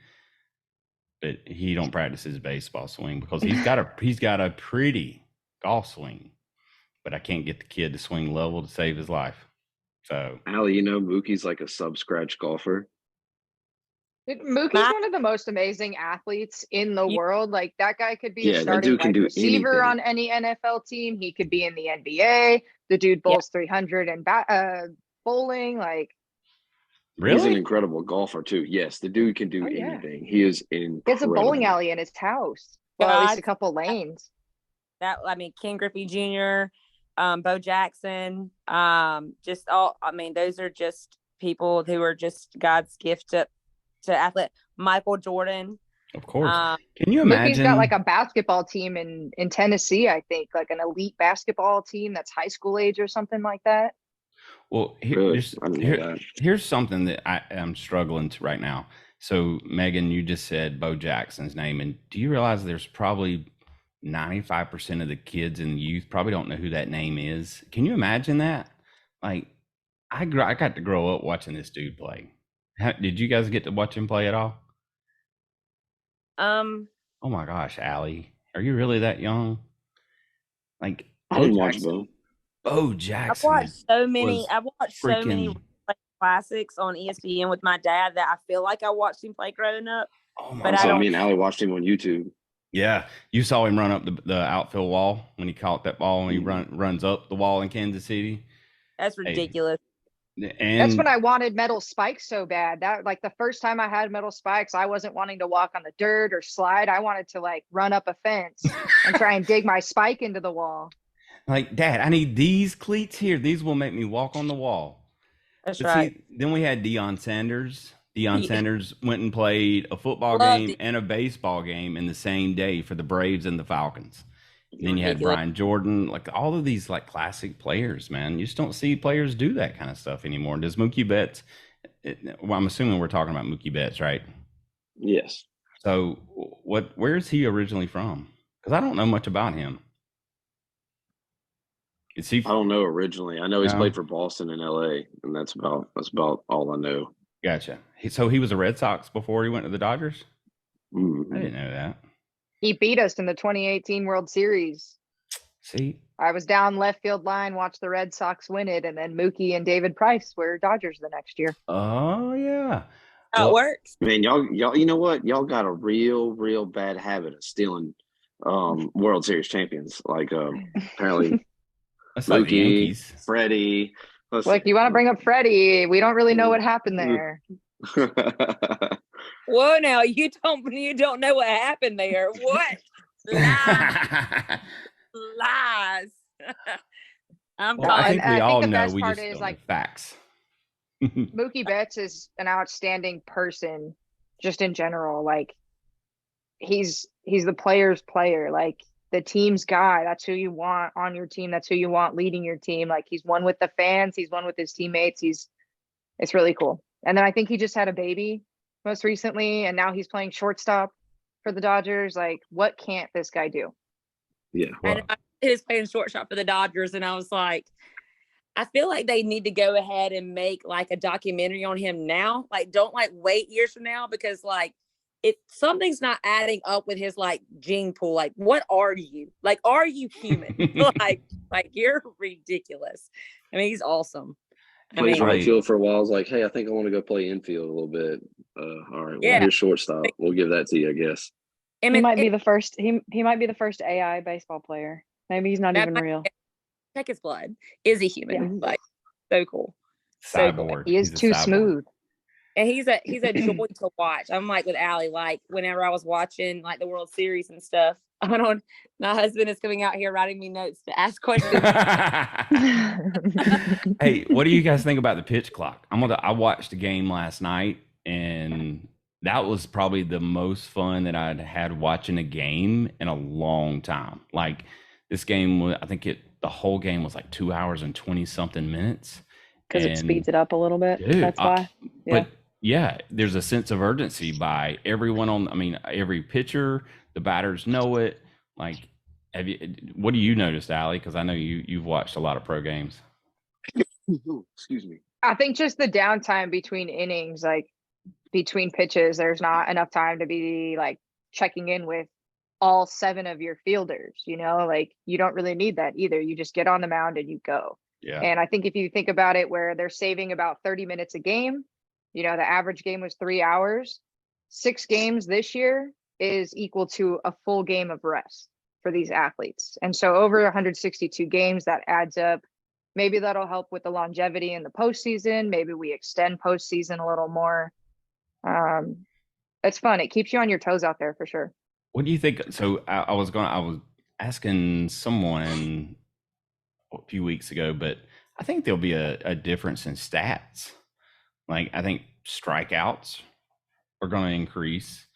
but he don't practice his baseball swing because he's got a pretty golf swing, but I can't get the kid to swing level to save his life. So, Allie, Mookie's like a sub-scratch golfer. Mookie's one of the most amazing athletes in the You- world. Like that guy could be Yeah, a that starting dude can wide do receiver anything. on any NFL team. He could be in the NBA. The dude bowls 300 and bowling. Like He's an really? incredible golfer too. Yes, the dude can do Oh, yeah. anything. He is incredible. he has a bowling alley in his house. Well, at least a God. couple lanes. Ken Griffey Jr., Bo Jackson, those are just people who are just God's gift to athlete. Michael Jordan. Of course. Um, Can you Mookie's imagine? got like a basketball team in Tennessee, I think, like an elite basketball team that's high school age or something like that. Well, Really? I didn't know that. here's something that I am struggling to right now. So, Megan, you just said Bo Jackson's name, and do you realize there's probably 95% of the kids and youth probably don't know who that name is? Can you imagine that? Like, I got to grow up watching this dude play. Did you guys get to watch him play at all? Oh my gosh, Allie, are you really that young? Like, I didn't watch Bo. Bo I've Jackson. watched so many. was I've watched so many freaking- classics on ESPN with my dad that I feel like I watched him play growing up. Oh my But I So don't- me and Allie watched him on YouTube. Yeah, you saw him run up the outfield wall when he caught that ball and he Mhm. runs up the wall in Kansas City. That's ridiculous. And That's when I wanted metal spikes so bad. That like the first time I had metal spikes, I wasn't wanting to walk on the dirt or slide. I wanted to like run up a fence and try and dig my spike into the wall. like, Dad, I need these cleats here. These will make me walk on the wall. That's But right. see, then we had Deion Sanders. Deion Yeah. Sanders went and played a football Loved game it. and a baseball game in the same day for the Braves and the Falcons. And then you had Ridiculous. Brian Jordan, like all of these like classic players, man. You just don't see players do that kind of stuff anymore. Does Mookie Betts? Well, I'm assuming we're talking about Mookie Betts, right? Yes. So, where is he originally from? Because I don't know much about him. Is he? I don't know originally. I know he's No. played for Boston and LA, and that's about all I know. Gotcha. So he was a Red Sox before he went to the Dodgers. I Mhm. didn't know that. He beat us in the 2018 World Series. See, I was down left field line, watched the Red Sox win it, and then Mookie and David Price were Dodgers the next year. oh yeah. How Well- it works. Man, y'all, you know what? Y'all got a real bad habit of stealing World Series champions. Like apparently That's like the Mookie, Yankees. Freddie. Like you want to bring up Freddie? We don't really know what happened there. Whoa, now you don't know what happened there. What? Lies. Lies. I'm Well, I calling. think I we think all the know. best We part just is, don't like, know facts. Mookie Betts is an outstanding person, just in general. Like he's the player's player. Like the team's guy. That's who you want on your team. That's who you want leading your team. Like he's one with the fans. He's one with his teammates. It's really cool. And then I think he just had a baby most recently, and now he's playing shortstop for the Dodgers. Like, what can't this guy do? Yeah. And he was playing shortstop for the Dodgers, and I was like, I feel like they need to go ahead and make like a documentary on him now. Like, don't like wait years from now, because like something's not adding up with his like gene pool. Like, what are you? Like, are you human? like you're ridiculous. I mean, he's awesome. I Played mean, right Right. field for a while. I was like, hey, I think I want to go play infield a little bit. All right, well, Yeah. here's shortstop. We'll give that to you, I guess. I He mean, might be the first. He might be the first AI baseball player. Maybe he's not that even might real. check his blood. Is he human? Yeah. Like, so cool. So cool. Cyborg. He is He's a too cyborg. smooth. And he's a joy to watch. I'm like with Allie, like whenever I was watching like the World Series and stuff. My husband is coming out here writing me notes to ask questions. Hey, what do you guys think about the pitch clock? I watched a game last night, and that was probably the most fun that I'd had watching a game in a long time. Like this game was, I think the whole game was like 2 hours and 20 something minutes. Because it speeds it up a little bit. Dude, That's why. Yeah. But yeah, there's a sense of urgency by everyone every pitcher, the batters know it. Like, what do you notice, Allie? Because I know you've watched a lot of pro games. Excuse me. I think just the downtime between innings, like between pitches, there's not enough time to be like checking in with all 7 of your fielders, like you don't really need that either. You just get on the mound and you go. Yeah. And I think if you think about it, where they're saving about 30 minutes a game, the average game was 3 hours. 6 games this year is equal to a full game of rest for these athletes. And so over 162 games, that adds up. Maybe that'll help with the longevity in the postseason. Maybe we extend postseason a little more. It's fun. It keeps you on your toes out there for sure. What do you think? So I was asking someone a few weeks ago, but I think there'll be a difference in stats. Like I think strikeouts are going to increase.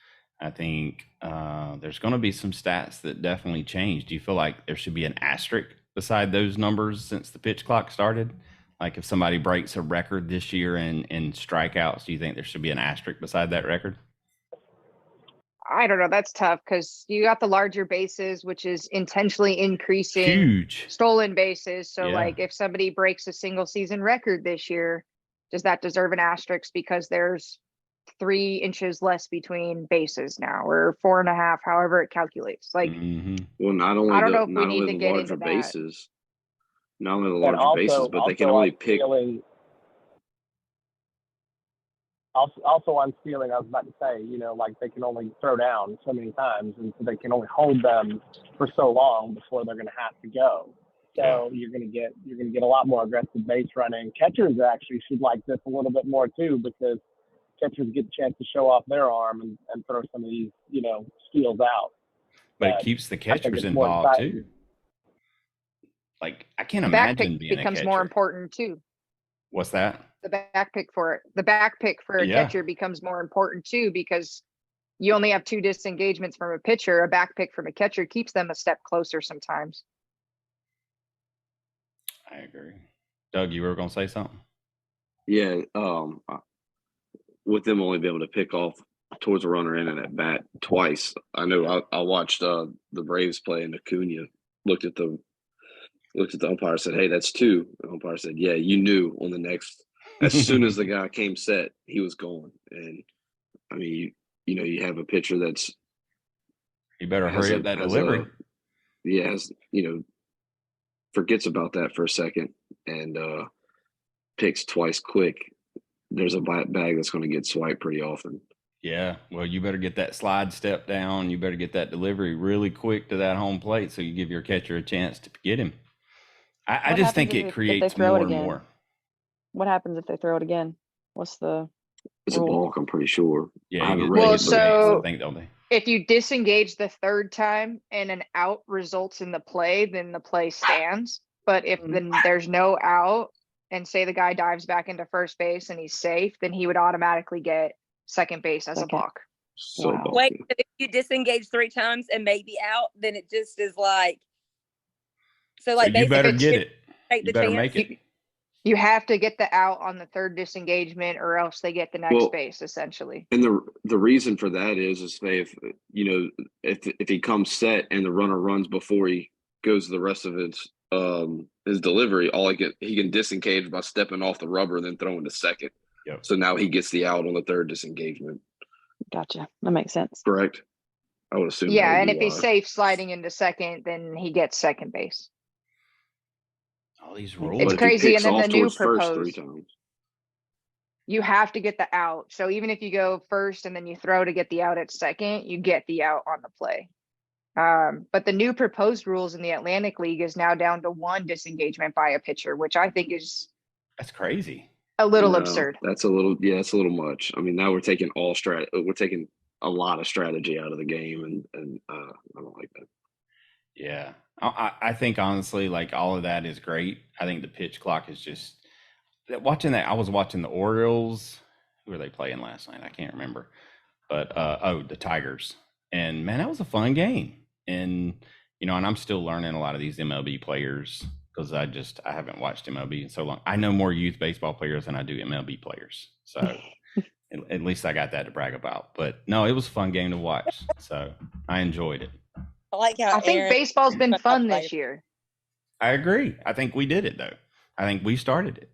I think there's going to be some stats that definitely change. Do you feel like there should be an asterisk beside those numbers since the pitch clock started? Like if somebody breaks a record this year in strikeouts, do you think there should be an asterisk beside that record? I don't know. That's tough because you got the larger bases, which is intentionally increasing Huge stolen bases. So Yeah. like if somebody breaks a single season record this year, does that deserve an asterisk because there's 3 inches less between bases now, or 4.5, however it calculates? Like, Well, not only I don't know if not we need only to the get larger into that. bases, not only the And larger bases, but they can only pick. Also on stealing, I was about to say, like they can only throw down so many times, and so they can only hold them for so long before they're going to have to go. So you're going to get a lot more aggressive base running. Catchers actually should like this a little bit more too, because catchers get a chance to show off their arm and throw some of these, steals out. But it keeps the catchers it's more involved exciting. too. Like I can't The back imagine pick being a becomes catcher. more important too. What's that? The back pick for a Yeah. catcher becomes more important too, because you only have 2 disengagements from a pitcher. A back pick from a catcher keeps them a step closer sometimes. I agree. Doug, you were going to say something? Yeah, with them only being able to pick off towards a runner in and at bat twice. I know I watched the Braves play, and Acuna looked at the umpire and said, "Hey, that's 2." The umpire said, "Yeah, you knew on the next." As soon as the guy came set, he was going. And I mean, you have a pitcher that's You better hurry up that delivery. Forgets about that for a second and picks twice quick. There's a bag that's going to get swiped pretty often. Yeah, well, you better get that slide step down. You better get that delivery really quick to that home plate so you give your catcher a chance to get him. I just think it creates more and more. What happens if they throw it again? What's the It's a balk, I'm pretty sure. Yeah, I haven't you read Well, it, but so I think they'll be. if you disengage the 3rd time and an out results in the play, then the play stands. But if then there's no out, and say the guy dives back into first base and he's safe, then he would automatically get second base as a balk. so Wow. bulky. Wait, but if you disengage 3 times and maybe out, then it just is like. So like you better basically get it. take You the better chance. make it. You have to get the out on the 3rd disengagement, or else they get the next base essentially. And the reason for that is say if he comes set and the runner runs before he goes the rest of his delivery, he can disengage by stepping off the rubber and then throwing to second. Yep. So now he gets the out on the 3rd disengagement. Gotcha. That makes sense. Correct. I would assume. Yeah, and if he's safe sliding into second, then he gets second base. All these But rules. if crazy. he And picks then the off new towards first 3 proposed, times. you have to get the out. So even if you go first and then you throw to get the out at second, you get the out on the play. But the new proposed rules in the Atlantic League is now down to 1 disengagement by a pitcher, which I think is That's crazy. a little No, absurd. that's a little much. I mean, now we're taking we're taking a lot of strategy out of the game, and I don't like that. Yeah. I think honestly, like all of that is great. I think the pitch clock is just watching that. I was watching the Orioles. Who were they playing last night? I can't remember. But the Tigers. And man, that was a fun game. And and I'm still learning a lot of these MLB players because I haven't watched MLB in so long. I know more youth baseball players than I do MLB players. So at least I got that to brag about. But no, it was a fun game to watch. So I enjoyed it. I like how I think Aaron- baseball's been fun this year. I agree. I think we did it though. I think we started it.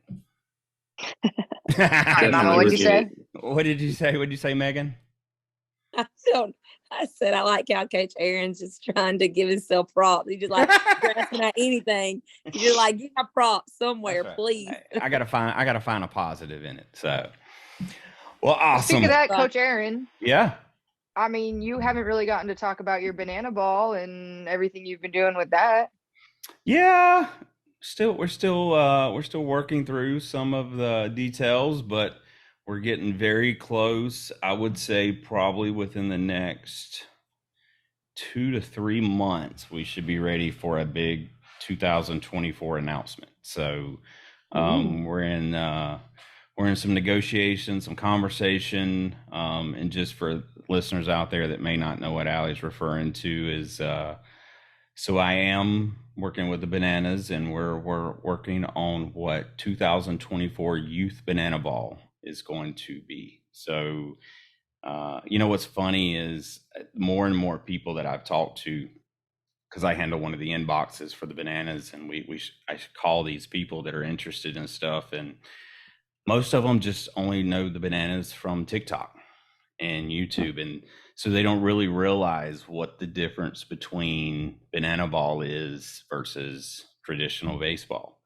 Mama, what'd you say? What did you say? What did you say, Megan? I said I like how Coach Aaron's just trying to give himself props. He just like grasping at anything. He's just like, give my props somewhere, That's right. please. I gotta find a positive in it. So, well, awesome. Speaking of that, Coach Aaron, Yeah. I mean, you haven't really gotten to talk about your banana ball and everything you've been doing with that. Yeah. We're still working through some of the details, but we're getting very close. I would say probably within the next 2 to 3 months, we should be ready for a big 2024 announcement. So we're in some negotiations, some conversation, and just for listeners out there that may not know what Allie's referring to is, so I am working with the Bananas, and we're working on what 2024 Youth Banana Ball is going to be. So, what's funny is more and more people that I've talked to, because I handle one of the inboxes for the Bananas, and I call these people that are interested in stuff, and most of them just only know the Bananas from TikTok and YouTube, and so they don't really realize what the difference between banana ball is versus traditional baseball.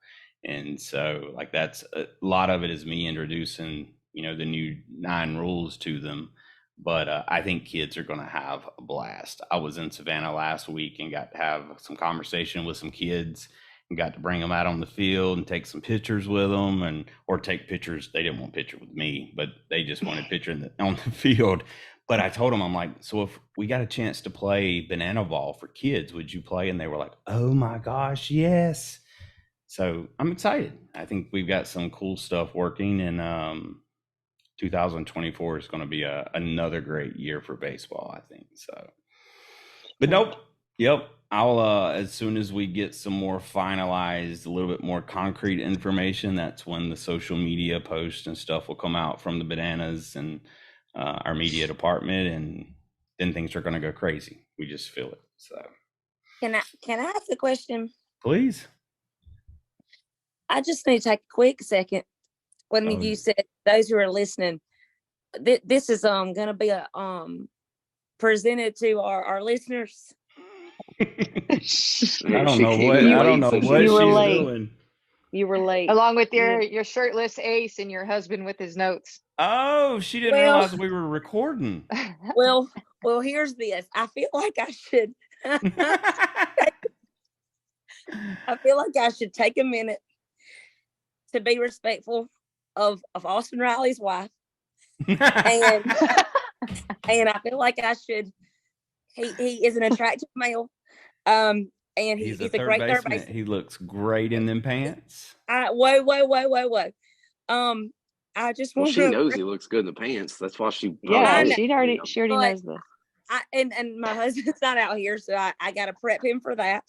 And so like that's a lot of it is me introducing the new 9 rules to them, but I think kids are going to have a blast. I was in Savannah last week and got to have some conversation with some kids and got to bring them out on the field and take some pictures with them, or take pictures. They didn't want a picture with me, but they just wanted a picture on the field. But I told them, I'm like, so if we got a chance to play banana ball for kids, would you play? And they were like, oh my gosh, yes. So I'm excited. I think we've got some cool stuff working, and 2024 is going to be another great year for baseball, I think. So, but nope. Yep. I'll, as soon as we get some more finalized, a little bit more concrete information, that's when the social media posts and stuff will come out from the Bananas and our media department, and then things are going to go crazy. We just feel it. So, Can I ask a question? Please. I just need to take a quick second. When you said those who are listening, this is going to be a presented to our listeners. I don't know what You were she's late. doing. You were late. Along with your shirtless ace and your husband with his notes. Oh, she didn't realize we were recording. Well, here's this. I feel like I should. I feel like I should take a minute to be respectful of Austin Riley's wife, and I feel like I should. He is an attractive male, and he's a great third baseman. He looks great in them pants. Whoa. I just want she knows he looks good in the pants. That's why she. She already knows this. And my husband's not out here, so I got to prep him for that.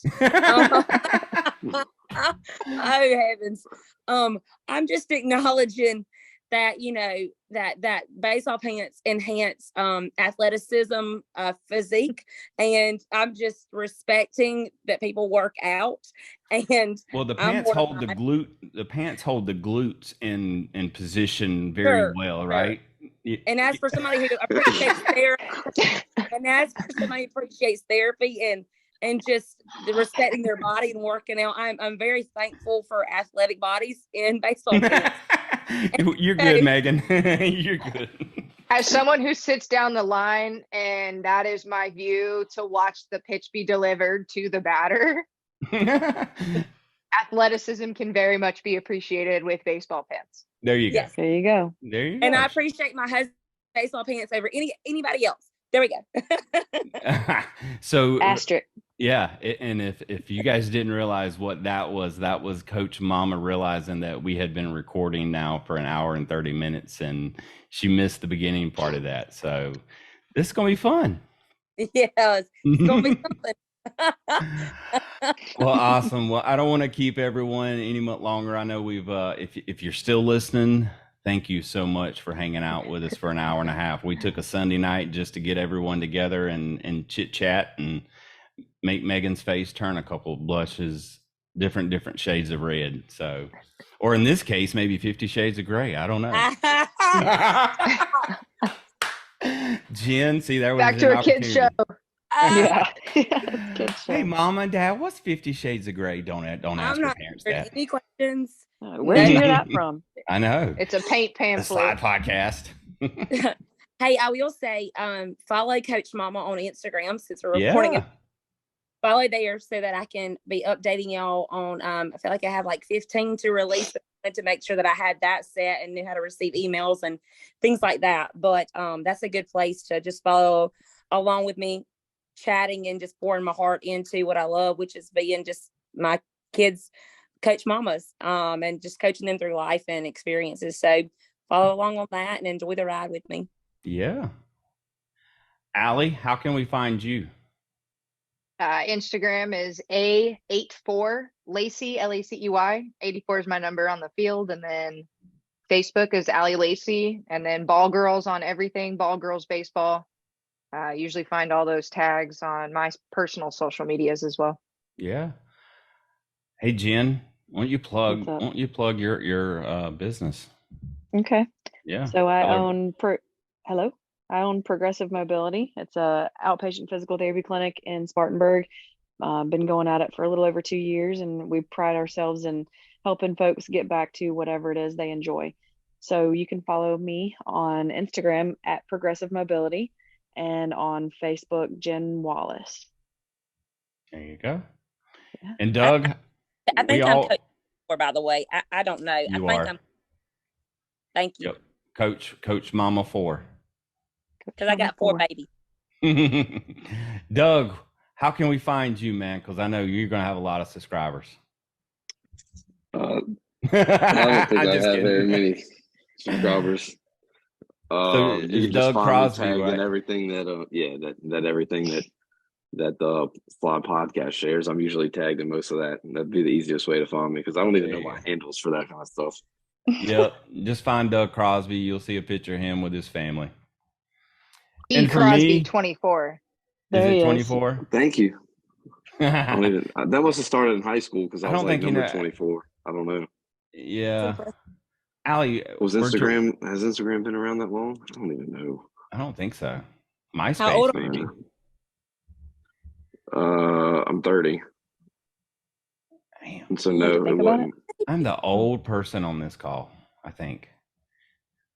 Oh heavens! I'm just acknowledging that that baseball pants enhance athleticism, physique, and I'm just respecting that people work out. And well, the pants hold the glute. The pants hold the glutes in position very well, right? And as for somebody who appreciates therapy, and and just respecting their body and working out. I'm very thankful for athletic bodies in baseball pants. You're good, Megan. You're good. As someone who sits down the line and that is my view to watch the pitch be delivered to the batter, athleticism can very much be appreciated with baseball pants. There you Yes. go. There you go. There you go. And I appreciate my husband's baseball pants over anybody else. There we go. So Asterisk. yeah, and if you guys didn't realize what that was Coach Mama realizing that we had been recording now for an hour and 30 minutes, and she missed the beginning part of that. So this is gonna be fun. Yes, it's gonna be something. Well, awesome. Well, I don't want to keep everyone any much longer. I know we've if you're still listening, thank you so much for hanging out with us for an hour and a half. We took a Sunday night just to get everyone together and chit chat and make Megan's face turn a couple of blushes, different shades of red. So, or in this case, maybe 50 shades of gray. I don't know. Jen, see, there was Back to a kid's show. Yeah. Good show. Hey, Mom and Dad, what's 50 Shades of Grey? Don't ask I'm your not parents sure. that. Any questions? Where'd you hear that from? I know. It's a paint The pamphlet. S.L.I.D.E podcast. Hey, I will say, follow Coach Mama on Instagram since we're recording. Yeah. Follow there so that I can be updating y'all on. I feel like I have like 15 to release to make sure that I had that set and knew how to receive emails and things like that. But that's a good place to just follow along with me, chatting and just pouring my heart into what I love, which is being just my kids' coach mamas, and just coaching them through life and experiences. So follow along on that and enjoy the ride with me. Yeah. Allie, how can we find you? Instagram is A84 Lacey, Lacey. 84 is my number on the field. And then Facebook is Allie Lacey. And then Ball Girls on everything, Ball Girls Baseball. Usually find all those tags on my personal social medias as well. Yeah. Hey, Jen, why don't you plug your business? Okay. Yeah. So I own I own Progressive Mobility. It's a outpatient physical therapy clinic in Spartanburg. Been going at it for a little over 2 years, and we pride ourselves in helping folks get back to whatever it is they enjoy. So you can follow me on Instagram at Progressive Mobility and on Facebook, Jenn Wallace. There you go. Yeah. And Doug, I think I'm coach for, by the way. I don't know. You I think are. I'm. Thank you. Yep. Coach Mama 4. Because I got 4 babies. Doug, how can we find you, man? Because I know you're going to have a lot of subscribers. I don't think I have very many subscribers. So you is can Doug just find Crosby, me tagged right? in everything that everything that the Fly podcast shares. I'm usually tagged in most of that. That'd be the easiest way to find me because I don't even know my handles for that kind of stuff. Yep. Just find Doug Crosby. You'll see a picture of him with his family. E. Crosby 24. Is There it he is. 24? Thank you. I That must have started in high school because I was don't like think number 24. I don't know. Yeah. Allie, Has Instagram been around that long? I don't even know. I don't think so. How MySpace, old maybe. I'm 30. Damn. And so You no, have to it think about wasn't. I'm the old person on this call, I think.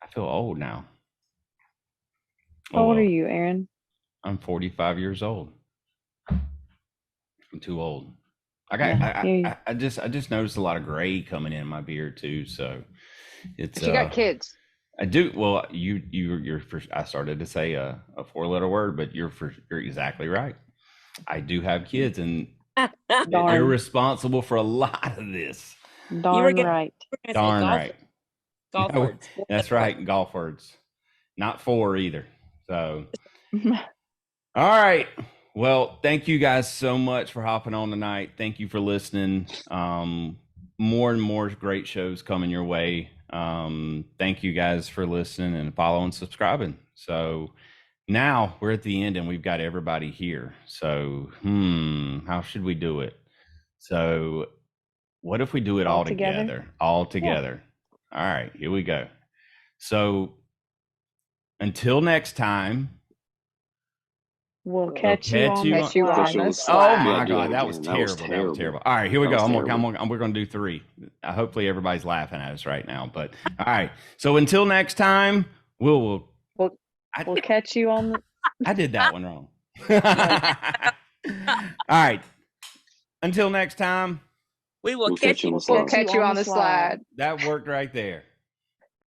I feel old now. How old are you, Aaron? I'm 45 years old. I'm too old. I just noticed a lot of gray coming in my beard too. So it's But you got kids. I do. Well, you're I started to say a 4-letter word, but you're exactly right. I do have kids, and they're responsible for a lot of this. Darn right. Darn right. Golf No, words. that's right. Golf words. Not 4 either. So, all right. Well, thank you guys so much for hopping on tonight. Thank you for listening. More and more great shows coming your way. Thank you guys for listening and following, subscribing. So now we're at the end and we've got everybody here. So, how should we do it? So what if we do it all together? All together. Yeah. All right, here we go. So until next time, We'll catch you catch on you the on- Catch you slide. on Catch you the on the slide. Oh my Yeah, do God, it that was again. That was terrible. That was terrible. All right, here we That go. was We're gonna do 3. Hopefully everybody's laughing at us right now. But all right. So until next time, We'll catch you on the. I did that one wrong. All right. Until next time. We will We'll catch catch you you. on the We'll slide. catch you on the slide. That worked right there.